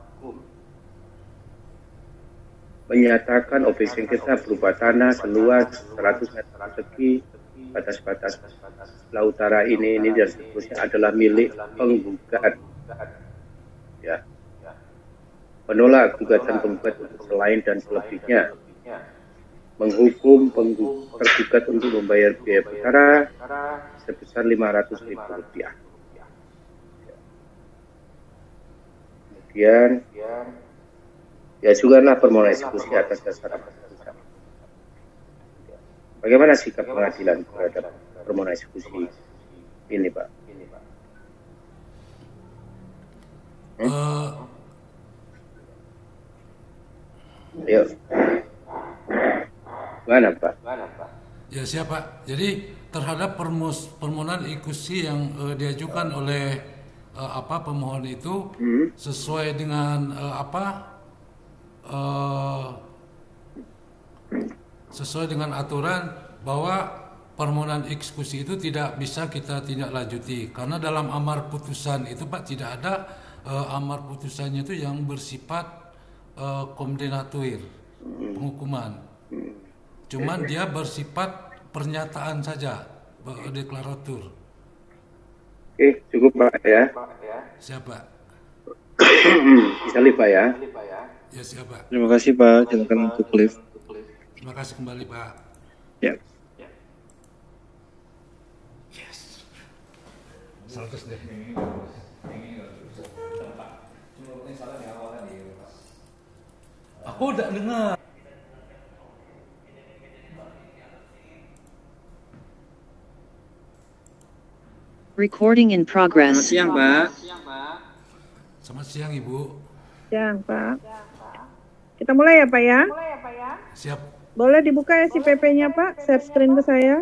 Menyatakan objek sengketa berupa tanah seluas 100 meter persegi, batas-batas sebelah utara ini dan seterusnya adalah milik penggugat. Ya. Menolak gugatan penggugat untuk selain dan selebihnya. Menghukum tergugat untuk membayar biaya perkara sebesar Rp500.000. Kemudian diajukanlah permohonan eksekusi atas dasar putusan. Bagaimana sikap pengadilan terhadap permohonan eksekusi ini, Pak? Ayo. Mana, Pak? Ya siapa? Jadi terhadap permohonan eksekusi yang diajukan oleh pemohon itu sesuai dengan sesuai dengan aturan bahwa permohonan eksekusi itu tidak bisa kita tindak lanjuti karena dalam amar putusan itu Pak tidak ada amar putusannya itu yang bersifat kondenatur penghukuman. Cuman dia bersifat pernyataan saja, deklaratur. Oke, cukup Pak ya. Siapa? Bisa lihat Pak ya. Ya siapa? Terima kasih Pak, silakan untuk live. Terima kasih kembali Pak. Ya. Yes. 100 deh. Aku udah dengar. Recording in progress. Selamat siang, Pak. Selamat siang Ibu. Siang Pak. Kita mulai ya Pak ya? Siap. Boleh dibuka ya si PP-nya Pak? Share screen ke saya.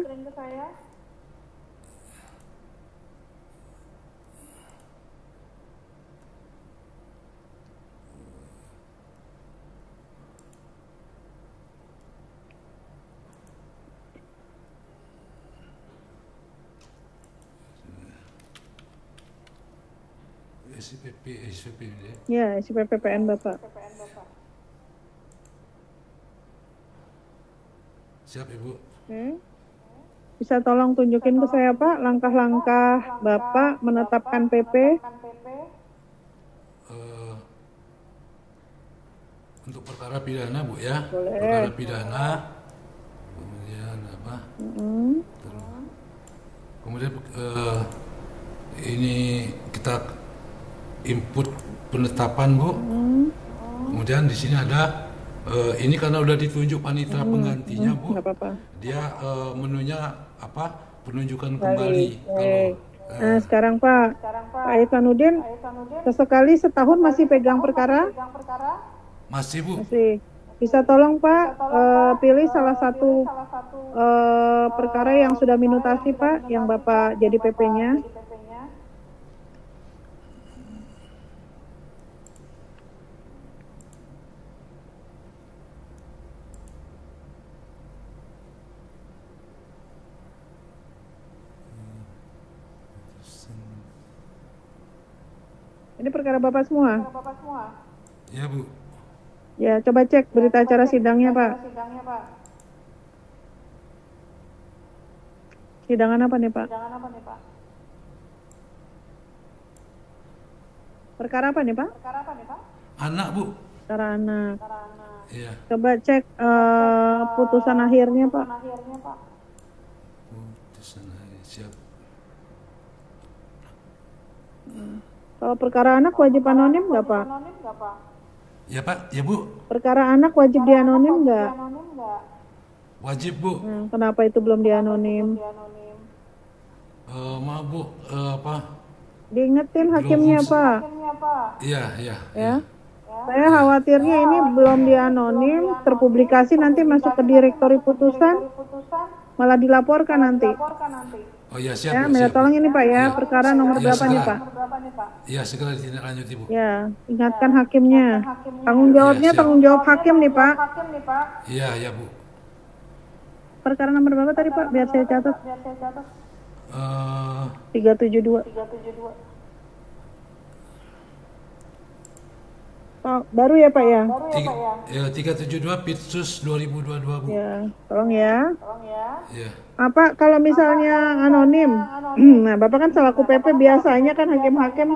SPP ya? Ya, SPP PPN Bapak. Siap Ibu. Bisa tolong tunjukin ke saya Pak langkah-langkah Bapak menetapkan PP? Untuk perkara pidana Bu ya? Boleh. Perkara pidana. Kemudian apa? Kemudian ini kita input penetapan Bu. Kemudian di sini ada ini karena udah ditunjuk panitera penggantinya Bu. Nggak apa-apa. Dia menunya penunjukan kembali. Nah sekarang Pak Hasanuddin sesekali setahun masih pegang perkara? Masih Bu. Masih. Bisa tolong Pak pilih salah satu perkara yang sudah minutasi Pak, yang Bapak jadi PP-nya. Ini perkara Bapak semua? Ya Bu. Ya, coba cek berita acara sidangnya Pak. Sidangan apa nih Pak? Perkara apa nih Pak? Anak Bu. Perkara anak. Iya. Coba cek putusan akhirnya Pak. Putusan akhir siap. Kalau perkara anak wajib anonim nggak Pak? Ya Pak, ya Bu. Perkara anak wajib dianonim nggak? Wajib Bu. Kenapa itu belum dianonim? Maaf Bu, Diingetin hakimnya Pak. Iya. Ya. Saya khawatirnya ini belum dianonim, terpublikasi nanti masuk ke direktori putusan, malah dilaporkan nanti. Oh ya siap. Ya, Bu, minta siap. tolong ini Pak ya, Ya. perkara nomor Ya, berapa nih segera. Pak? Ya segera ditindaklanjuti Bu. Ya, ingatkan hakimnya. Tanggung jawabnya siap. tanggung jawab hakim nih Pak. Iya ya Bu. Perkara nomor berapa tadi Pak? Biar saya catat. 372. Oh, baru ya Pak ya? 372 Pitsus 2022 Bu. Ya, tolong ya. Ya. Apa kalau misalnya anonim? Nah, Bapak kan selaku PP biasanya kan hakim-hakim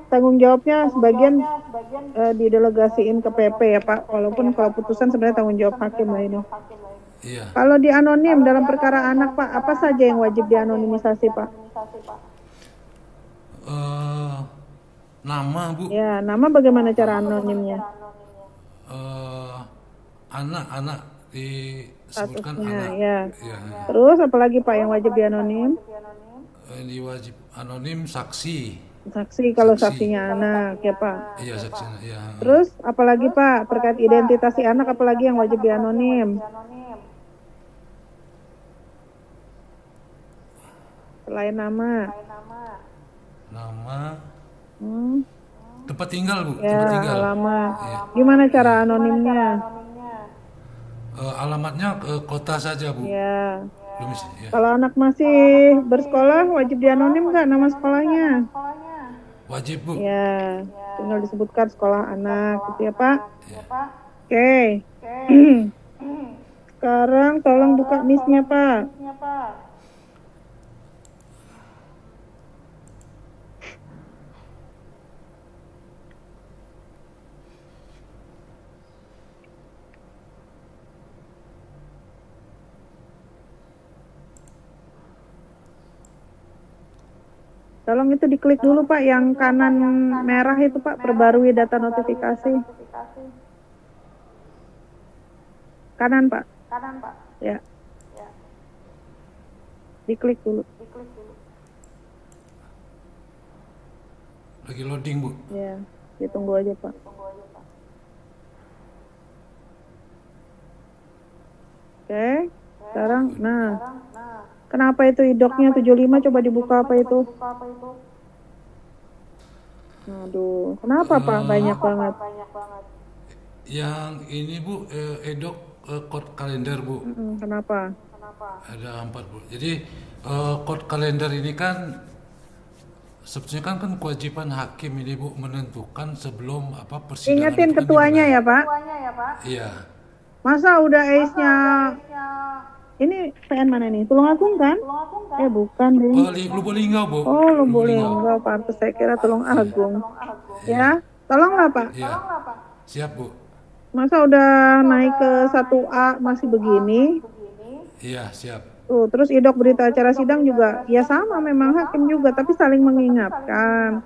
tanggung jawabnya sebagian didelegasiin ke PP ya Pak. Walaupun kalau putusan sebenarnya tanggung jawab hakim lah ini. Iya. Kalau di anonim dalam perkara anak Pak, apa saja yang wajib dianonimisasi Pak? Nama Bu. Ya, nama bagaimana cara anonimnya? Anak disebutkan Statusnya, anak. ya. Ya. Terus apalagi Pak yang wajib dianonim? Ini wajib anonim saksi. Saksi kalau saksinya anak ya Pak. Iya saksinya. Ya. Terus apalagi Pak terkait identitas si anak apalagi yang wajib dianonim? Selain nama. Nama. Tempat tinggal Bu. Ya, Tempat tinggal. alamat. Ya. Gimana cara anonimnya? Alamatnya kota saja Bu. Ya. Ya. Kalau anak masih bersekolah wajib dianonim nggak nama sekolahnya? Wajib Bu. Ya, tinggal disebutkan sekolah anak gitu ya Pak. Ya. Oke. Sekarang tolong buka NIS-nya Pak. Tolong itu diklik dulu Pak, yang kanan merah itu Pak, perbarui data notifikasi. Kanan Pak. Ya. Diklik dulu. Lagi loading Bu. Ya, ditunggu aja Pak. Oke, sekarang, nah. Kenapa itu idoknya 75, coba dibuka apa itu? Aduh, kenapa Pak? Banyak banget. Yang ini Bu, edok kode kalender Bu. Kenapa? Ada 4 Bu. Jadi kode kalender ini kan sebetulnya kan kewajiban hakim ini Bu menentukan sebelum persidangan. Ingetin ketuanya ya Pak. Iya. Masa udah ACE-nya ini PN mana nih? Tulungagung kan? Ya bukan deh. Lubulingga Bu. Oh Lubulingga, pantes saya kira Tulungagung. Ya, tolonglah Pak. Iya. Siap Bu. Masa udah naik ke 1A masih begini? Iya siap. Tuh, terus idok berita acara sidang juga, ya sama memang hakim juga, tapi saling mengingatkan.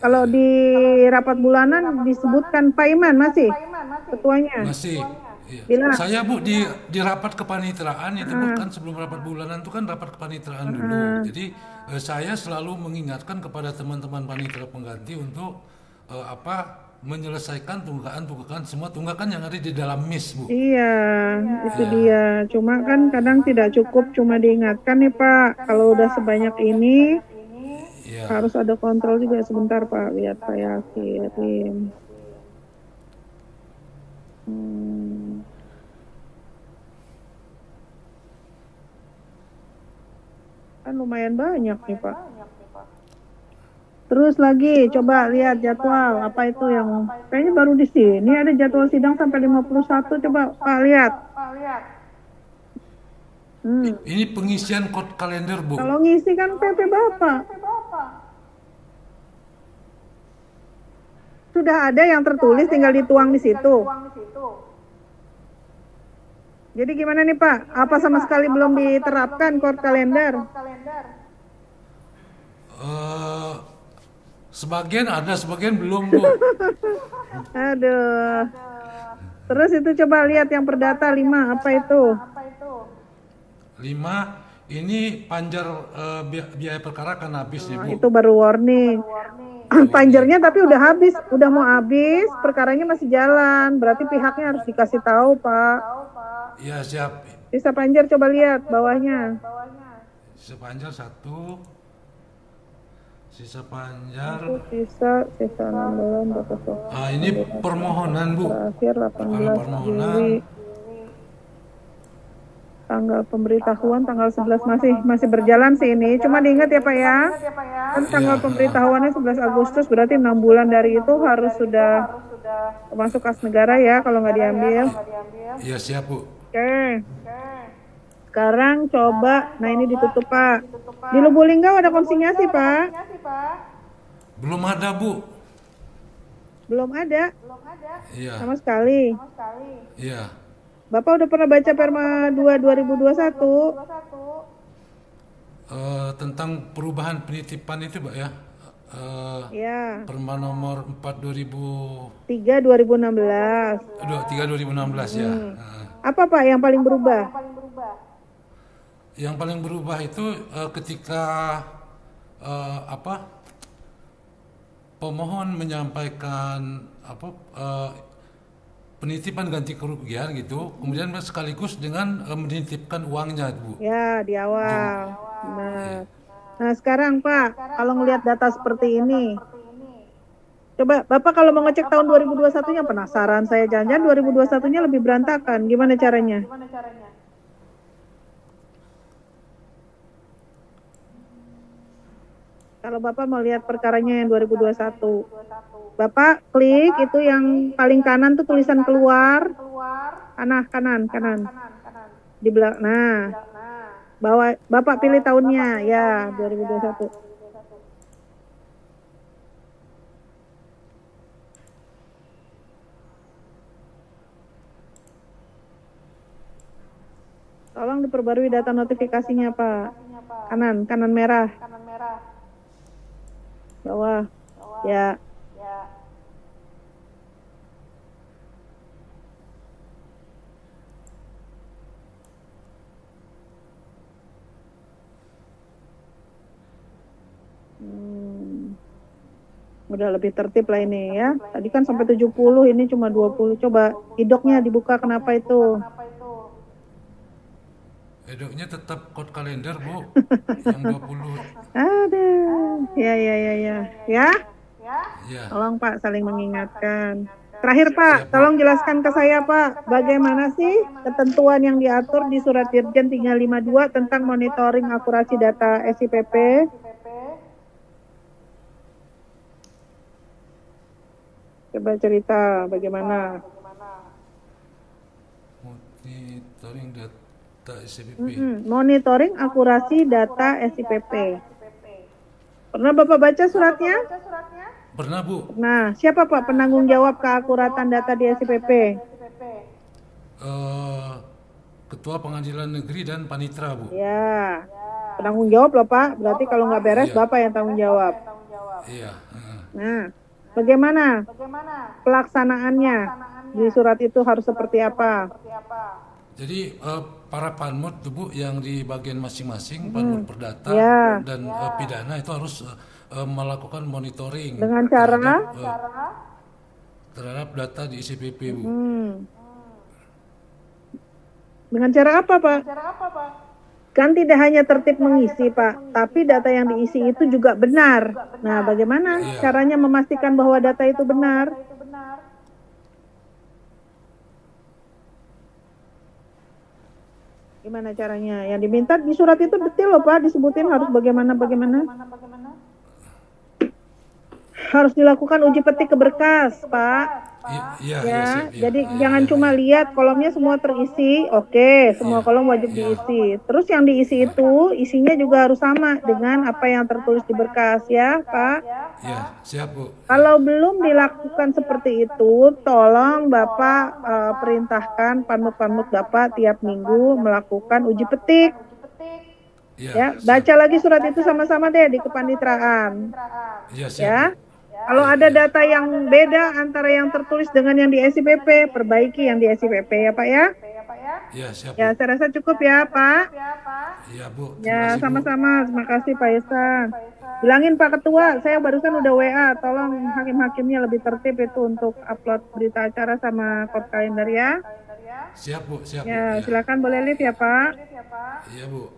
Kalau di rapat bulanan disebutkan Pak Iman masih ketuanya. Masih. Bila saya Bu di rapat kepanitraan itu Bu, kan sebelum rapat bulanan itu kan rapat kepanitraan dulu. Jadi saya selalu mengingatkan kepada teman-teman panitera pengganti untuk menyelesaikan tunggakan semua tunggakan yang ada di dalam MIS Bu. Iya, itu dia. Cuma kan kadang tidak cukup cuma diingatkan nih Pak. Kalau udah sebanyak ini harus ada kontrol juga. Sebentar Pak, lihat saya kirim. Kan lumayan banyak nih Pak. Terus lagi coba lihat jadwal apa itu yang kayaknya baru di sini ada jadwal sidang sampai 51, coba Pak lihat. Ini pengisian kode kalender Bu. Kalau ngisi kan PP Bapak. Sudah ada yang tertulis tinggal dituang di situ. Jadi gimana nih Pak? Apa sama sekali belum diterapkan kode kalender? Sebagian ada, sebagian belum Bu. Aduh. Terus itu coba lihat yang perdata 5, apa itu? 5, ini panjar biaya perkara kan habis nih Bu. Itu baru warning. Panjarnya tapi udah habis, udah mau habis, perkaranya masih jalan. Berarti pihaknya harus dikasih tahu Pak. Iya siap. Bisa panjar coba lihat bawahnya. Sisa Panjar 1. Sisa Panjar. Sisa 6 bulan Bapak. Ini permohonan, Bu. Terakhir 18 permohonan. Juli. Tanggal pemberitahuan tanggal 11 masih berjalan sih ini. Cuma diingat ya Pak ya. Kan tanggal pemberitahuannya 11 Agustus berarti 6 bulan dari itu harus sudah masuk kas negara ya kalau nggak diambil. Iya siap Bu. Oke. Sekarang coba, nah ini ditutup Pak. Di Lubulingga ada konsinyasi Pak? Belum ada Bu. Belum ada? Iya. Sama sekali? Iya. Bapak udah pernah baca Perma 2 2021? Tentang perubahan penitipan itu Pak ya? Ya. Perma nomor 4 2016 ya. Apa Pak yang paling berubah? Yang paling berubah itu ketika pemohon menyampaikan penitipan ganti kerugian gitu, kemudian sekaligus dengan menitipkan uangnya, Bu. Ya, di awal. Nah, sekarang Pak, kalau ngelihat data seperti ini, coba Bapak kalau mau ngecek tahun 2021-nya penasaran saya, jangan-jangan 2021-nya lebih berantakan. Gimana caranya? Kalau Bapak mau lihat perkaranya yang 2021, Bapak klik itu yang paling kanan tuh tulisan keluar, kanan. Di belakang, nah, Bapak pilih tahunnya, ya 2021. Tolong diperbarui data notifikasinya Pak, kanan merah. Bawah, ya. Udah lebih tertib lah ini ya. Tadi kan sampai 70, ini cuma 20. Coba idoknya dibuka, kenapa itu? Idoknya tetap kode kalender, Bu. Yang 20. Ada. Ya. Ya. Tolong Pak saling mengingatkan. Terakhir Pak, tolong jelaskan ke saya Pak, bagaimana sih ketentuan yang diatur di Surat Dirjen 352 tentang monitoring akurasi data SIPP? Coba cerita bagaimana? Monitoring data SIPP. Monitoring akurasi data SIPP. Pernah Bapak baca suratnya? Pernah Bu. Nah, siapa Pak penanggung jawab keakuratan data di SIPP? Ketua Pengadilan Negeri dan Panitra Bu. Ya, penanggung jawab loh Pak. Berarti kalau nggak beres Bapak yang tanggung jawab. Iya. Nah, bagaimana pelaksanaannya di surat itu harus seperti apa? Jadi para panmut tuh Bu yang di bagian masing-masing, panmut perdata dan pidana itu harus melakukan monitoring dengan cara terhadap data di SIPP Bu. Dengan cara apa Pak? Kan tidak hanya tertib mengisi Pak, tapi data yang diisi itu juga benar. Nah, bagaimana caranya memastikan bahwa data itu benar? Gimana caranya? Yang diminta di surat itu detail loh Pak, disebutin harus bagaimana. Harus dilakukan uji petik ke berkas Pak. Iya. Jadi jangan cuma lihat kolomnya semua terisi, oke, semua kolom wajib diisi. Terus yang diisi itu isinya juga harus sama dengan apa yang tertulis di berkas ya, Pak. Iya, siap Bu. Kalau belum dilakukan seperti itu, tolong Bapak perintahkan panmut-panmut Bapak tiap minggu melakukan uji petik. Ya, baca lagi surat itu sama-sama deh di kepanitraan. Iya, siap. Ya. Kalau ada data yang beda antara yang tertulis dengan yang di SIPP, perbaiki yang di SIPP ya Pak ya. Iya, siap. Ya, saya rasa cukup ya Pak. Iya Bu. Ya, sama-sama. Terima kasih Pak Ihsan. Bilangin Pak Ketua, saya barusan udah WA, tolong hakim-hakimnya lebih tertib itu untuk upload berita acara sama kode kalender ya. Siap Bu, siap. Ya, silakan boleh live ya Pak. Iya Bu.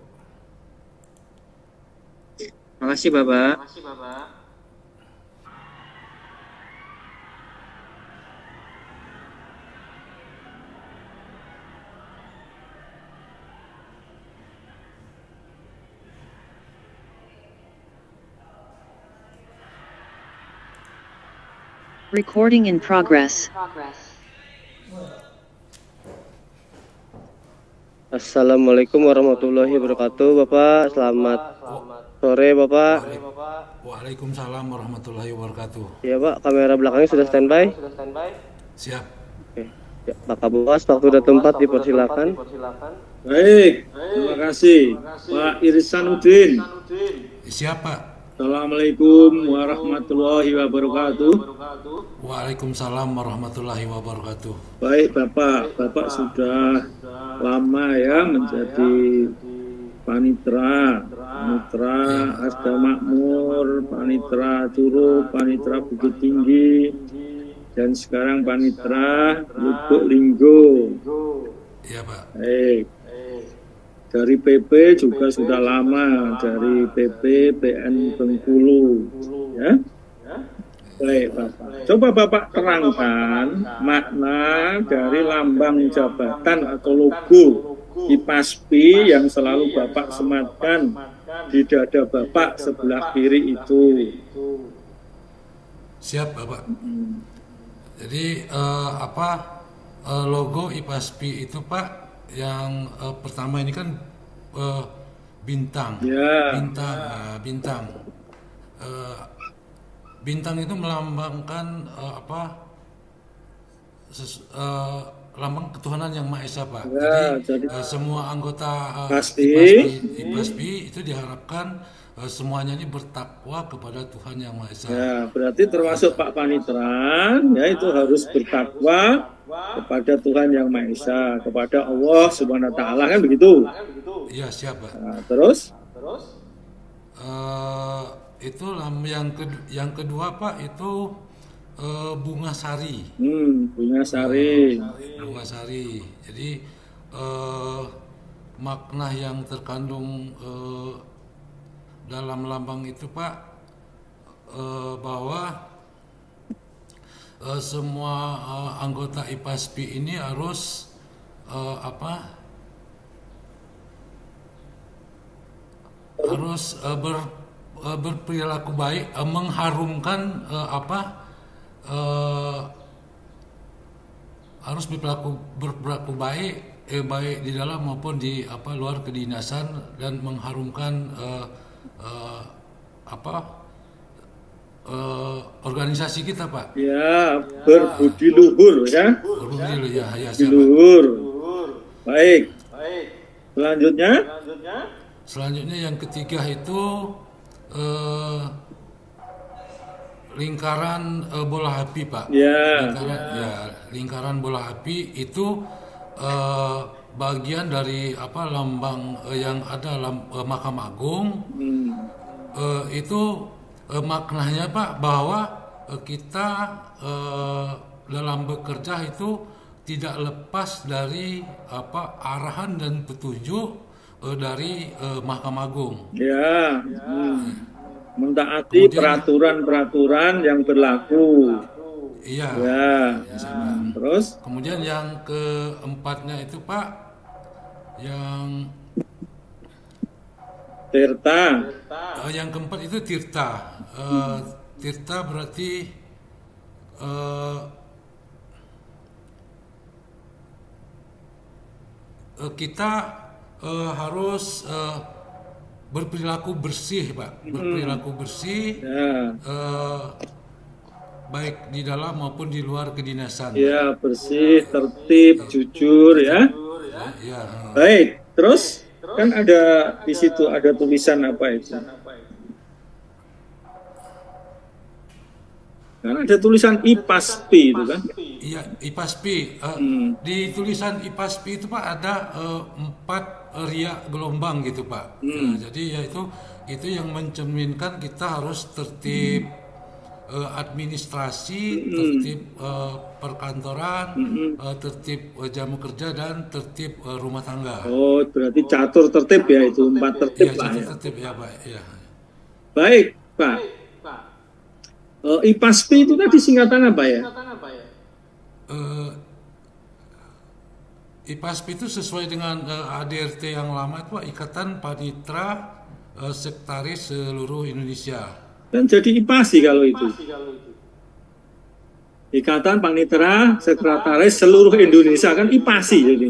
Makasih Bapak. Recording in progress. Assalamualaikum warahmatullahi wabarakatuh Bapak. Selamat sore Bapak. Waalaikumsalam warahmatullahi wabarakatuh. Iya Pak, kamera belakangnya sudah standby. Siap. Oke. Ya, Pak Kabus, waktu dan tempat dipersilakan. Baik, terima kasih Pak Irsanuddin. Siapa? Assalamualaikum warahmatullahi wabarakatuh. Waalaikumsalam warahmatullahi wabarakatuh. Baik Bapak sudah lama ya menjadi panitra Arda Makmur, panitra Curug, panitra Bukit Tinggi, dan sekarang panitra Lubuk Linggo. Iya Pak. Baik. Dari PP juga sudah lama, dari PP PN Bengkulu, ya. Baik Bapak. Coba Bapak terangkan makna dari lambang jabatan atau logo IPASPI yang selalu Bapak sematkan di dada Bapak sebelah kiri itu. Siap Bapak. Jadi logo IPASPI itu Pak, yang pertama ini kan bintang. Ya. Bintang. Bintang itu melambangkan lambang ketuhanan yang Maha Esa Pak. Ya, jadi semua anggota IPASPI itu diharapkan semuanya ini bertakwa kepada Tuhan yang Maha Esa. Ya, berarti termasuk Pak Panitran, ya itu harus bertakwa kepada Tuhan yang Maha Esa, kepada Allah Subhanahu wa taala, kan begitu? Iya, siap Pak. Nah, terus? Itu yang kedua Pak, itu bunga sari. Bunga sari. Bunga sari. Jadi makna yang terkandung dalam lambang itu Pak, bahwa semua anggota IPASPI ini harus berperilaku baik, mengharumkan harus berperilaku baik, baik di dalam maupun di luar kedinasan, dan mengharumkan organisasi kita Pak. Ya, berbudi luhur ya. Berbudi luhur. Baik. Selanjutnya yang ketiga itu lingkaran bola api Pak. Ya. Lingkaran bola api itu bagian dari lambang yang ada Mahkamah Agung. Itu maknanya Pak, bahwa kita dalam bekerja itu tidak lepas dari arahan dan petunjuk dari Mahkamah Agung. Ya, mentaati peraturan-peraturan yang berlaku. Iya. Ya. Terus? Kemudian yang keempatnya itu Pak, yang Tirta. Yang keempat itu Tirta. Tirta berarti kita harus berperilaku bersih Pak, berperilaku bersih, baik di dalam maupun di luar kedinasan. Ya, bersih, tertib, jujur ya. Ya. Baik, terus kan ada di situ ada tulisan apa itu? Kan ada tulisan IPASPI itu kan? Iya, IPASPI. Di tulisan IPASPI itu Pak ada 4 riak gelombang gitu Pak. Jadi ya itu yang mencerminkan kita harus tertib administrasi, tertib perkantoran, tertib jamu kerja, dan tertib rumah tangga. Oh, berarti catur tertib ya itu, 4 tertib lah ya. Tertib ya Pak. Ya. Baik, Pak. IPASPI itu tadi singkatan apa ya? IPASPI itu sesuai dengan ADRT yang lama itu, Ikatan Panitra Sekretaris Seluruh Indonesia. Dan jadi IPASI kalau itu. Ikatan Panitra Sekretaris Seluruh Indonesia, kan IPASI jadi.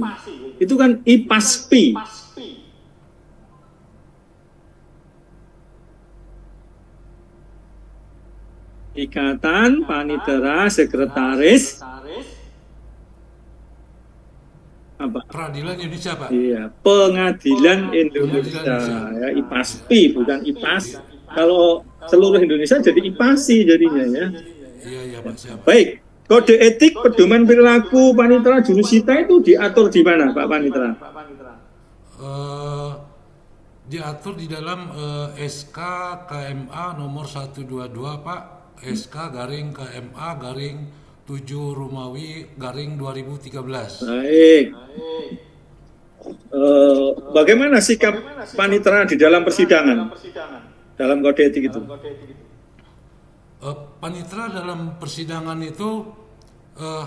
Itu kan IPASPI. Ikatan Panitera Sekretaris apa? Peradilan Indonesia, Pak. Iya, Pengadilan Indonesia. Ya, IPASPI bukan IPAS. Kalau seluruh Indonesia jadi IPASI jadinya ya. Iya, Pak. Siapa? Baik, kode etik pedoman perilaku panitera jurusita itu diatur di mana, Pak Panitera? Diatur di dalam SK KMA nomor 122, Pak. SK garing KMA garing 7 Romawi garing 2013. Baik. Bagaimana sikap panitera di dalam persidangan? Dalam kode etik itu? Panitera dalam persidangan itu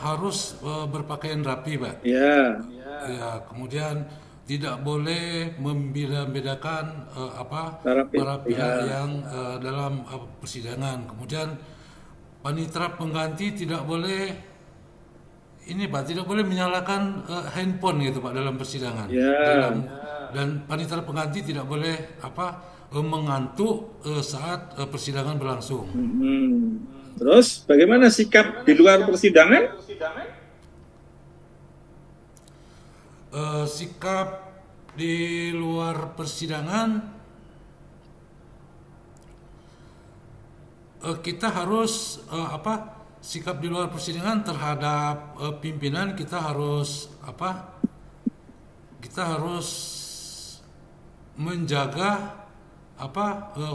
harus berpakaian rapi, Pak. Ya. Ya, kemudian tidak boleh membeda-bedakan para pihak yang dalam persidangan. Kemudian panitera pengganti tidak boleh tidak boleh menyalakan handphone gitu, Pak, dalam persidangan. Ya. Dan panitera pengganti tidak boleh mengantuk saat persidangan berlangsung. Terus bagaimana sikap di luar persidangan? Sikap di luar persidangan, kita harus sikap di luar persidangan terhadap pimpinan, kita harus menjaga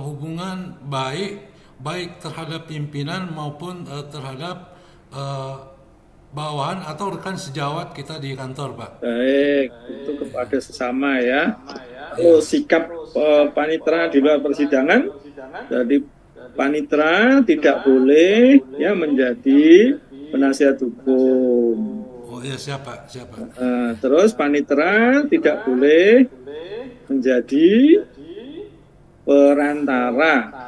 hubungan baik terhadap pimpinan maupun terhadap bawahan atau rekan sejawat kita di kantor, Pak. Baik, itu kepada sesama ya. Kalau sikap panitera di luar persidangan, jadi panitera tidak boleh ya menjadi penasihat hukum. Oh ya, siapa? Terus panitera tidak boleh menjadi perantara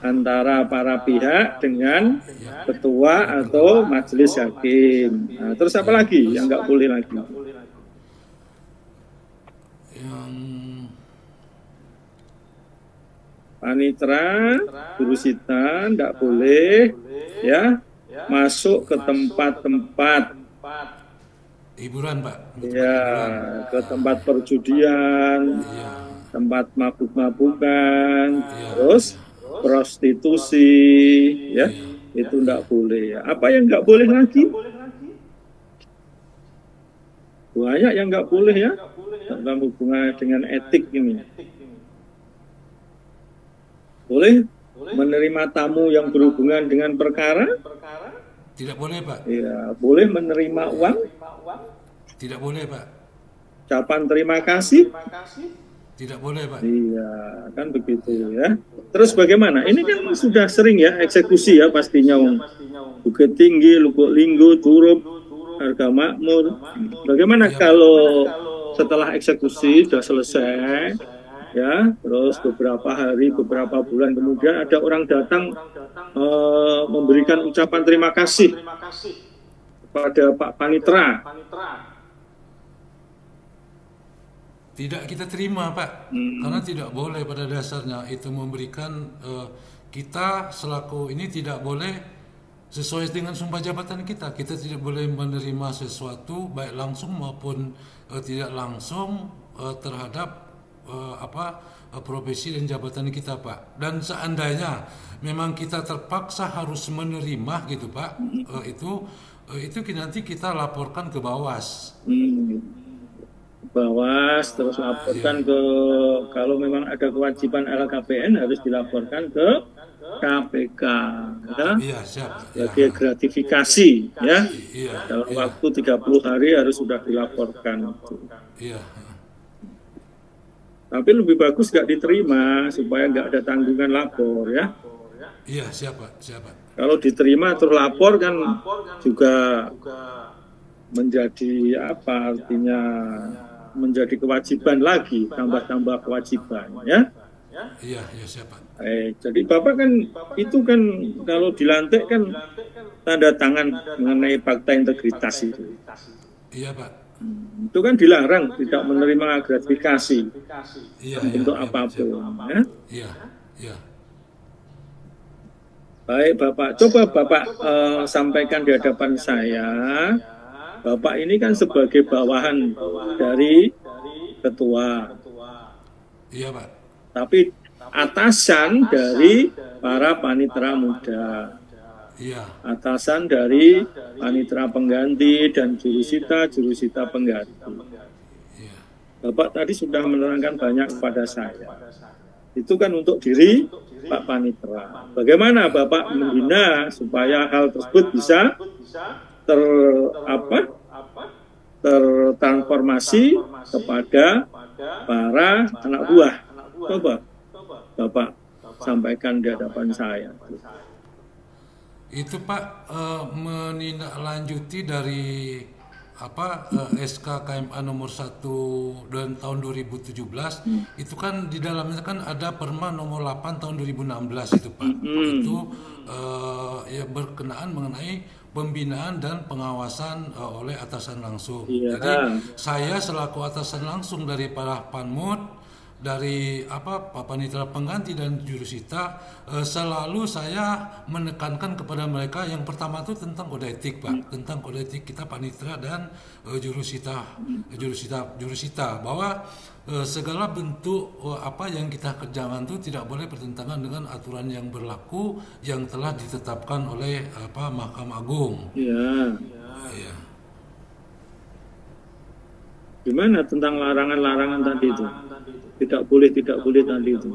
antara para pihak dengan ketua atau majelis hakim. Terus apa lagi yang nggak boleh lagi? Panitera jurusita tidak boleh ya masuk ke tempat-tempat hiburan, Pak. Ya, ke tempat perjudian, tempat mabuk-mabukan, terus prostitusi, ya, itu enggak boleh. Apa yang enggak boleh lagi? Banyak yang enggak boleh ya, dalam hubungan dengan etik ini. Boleh menerima tamu yang berhubungan dengan perkara? Tidak boleh, Pak. Ya, boleh menerima uang? Tidak boleh, Pak. Ucapan terima kasih? Tidak boleh, Pak. Iya, kan begitu ya. Terus bagaimana? Ini kan sudah sering ya eksekusi ya pastinya. Bukit Tinggi, Lubuk Linggo, Turup, Harga Makmur. Bagaimana kalau setelah eksekusi sudah selesai, ya, terus beberapa hari, beberapa bulan kemudian ada orang datang memberikan ucapan terima kasih kepada Pak Panitera. Tidak kita terima, Pak, karena tidak boleh pada dasarnya itu memberikan kita selaku ini tidak boleh sesuai dengan sumpah jabatan kita. Kita tidak boleh menerima sesuatu baik langsung maupun tidak langsung terhadap profesi dan jabatan kita, Pak. Dan seandainya memang kita terpaksa harus menerima gitu, Pak, itu nanti kita laporkan ke Bawas. Bawas, terus laporkan ke, kalau memang ada kewajiban LKPN harus dilaporkan ke KPK, ya. Iya, siap. Sebagai gratifikasi, ya. Dalam waktu 30 hari harus sudah dilaporkan. Iya. Tapi lebih bagus nggak diterima supaya nggak ada tanggungan lapor ya. Iya, siapa? Kalau diterima terus lapor kan juga menjadi apa artinya menjadi kewajiban lagi, tambah-tambah kewajiban ya. Iya, siapa? Jadi Bapak kan itu kan kalau dilantik kan tanda tangan mengenai fakta integritas itu. Iya, Pak. Itu kan dilarang tidak menerima gratifikasi untuk apapun. Iya. Baik Bapak, coba Bapak sampaikan di hadapan saya. Bapak ini kan sebagai bawahan dari ketua. Iya, Pak. Tapi atasan dari para panitera muda. Iya. Atasan dari panitera pengganti dan jurusita pengganti. Iya. Bapak tadi sudah menerangkan banyak kepada saya. Itu kan untuk diri Pak Panitera. Bagaimana Bapak membina supaya hal tersebut bisa tertransformasi kepada para anak buah. Coba Bapak sampaikan di hadapan saya. Itu Pak menindaklanjuti dari SK KMA nomor 1 dan tahun 2017 itu kan di dalamnya kan ada Perma nomor 8 tahun 2016 itu Pak. Itu ya berkenaan mengenai pembinaan dan pengawasan oleh atasan langsung. Jadi saya selaku atasan langsung dari para Panmut, dari panitera pengganti dan jurusita, selalu saya menekankan kepada mereka yang pertama itu tentang kode etik Pak, tentang kode etik kita panitera dan jurusita bahwa segala bentuk apa yang kita kerjakan itu tidak boleh bertentangan dengan aturan yang berlaku yang telah ditetapkan oleh Mahkamah Agung. Iya. Gimana tentang larangan-larangan tadi itu? Tidak boleh tadi itu.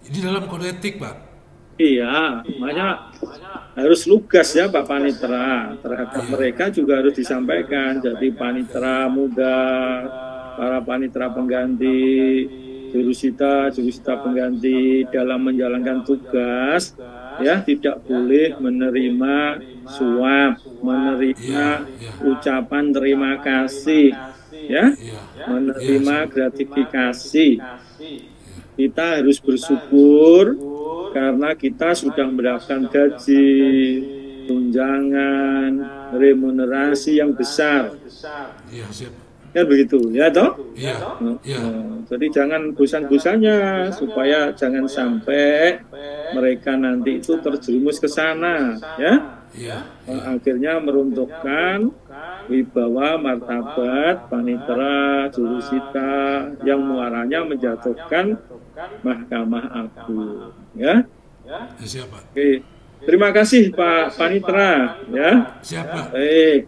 Di dalam kode etik, Pak. Iya, makanya harus lugas ya Pak Panitera. Terhadap mereka juga harus disampaikan. Jadi panitera muda, para panitera pengganti, jurusita pengganti dalam menjalankan tugas ya tidak boleh menerima suap, menerima ucapan terima kasih, ya, menerima gratifikasi. Kita harus bersyukur karena kita sudah mendapatkan gaji, tunjangan, remunerasi yang besar. Iya, siap. Ya begitu, ya toh? Iya. Jadi jangan bosan-bosannya supaya jangan sampai mereka nanti itu terjerumus ke sana, ya. Akhirnya meruntuhkan wibawa martabat panitera jurusita yang muaranya menjatuhkan Mahkamah Agung, ya. Siapa? Oke. Terima kasih Pak Panitera, ya. Siapa? Baik.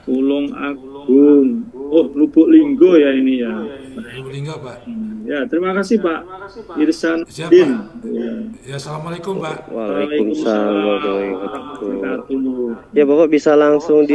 Tulung Agung. Oh, Lubuk Linggo ya ini ya. Lubuk Linggo, Pak. Ya, terima kasih Pak Irsan. Siapa? Ya, assalamualaikum Pak. Waalaikumsalam warahmatullahi wabarakatuh. Ya, Bapak bisa langsung di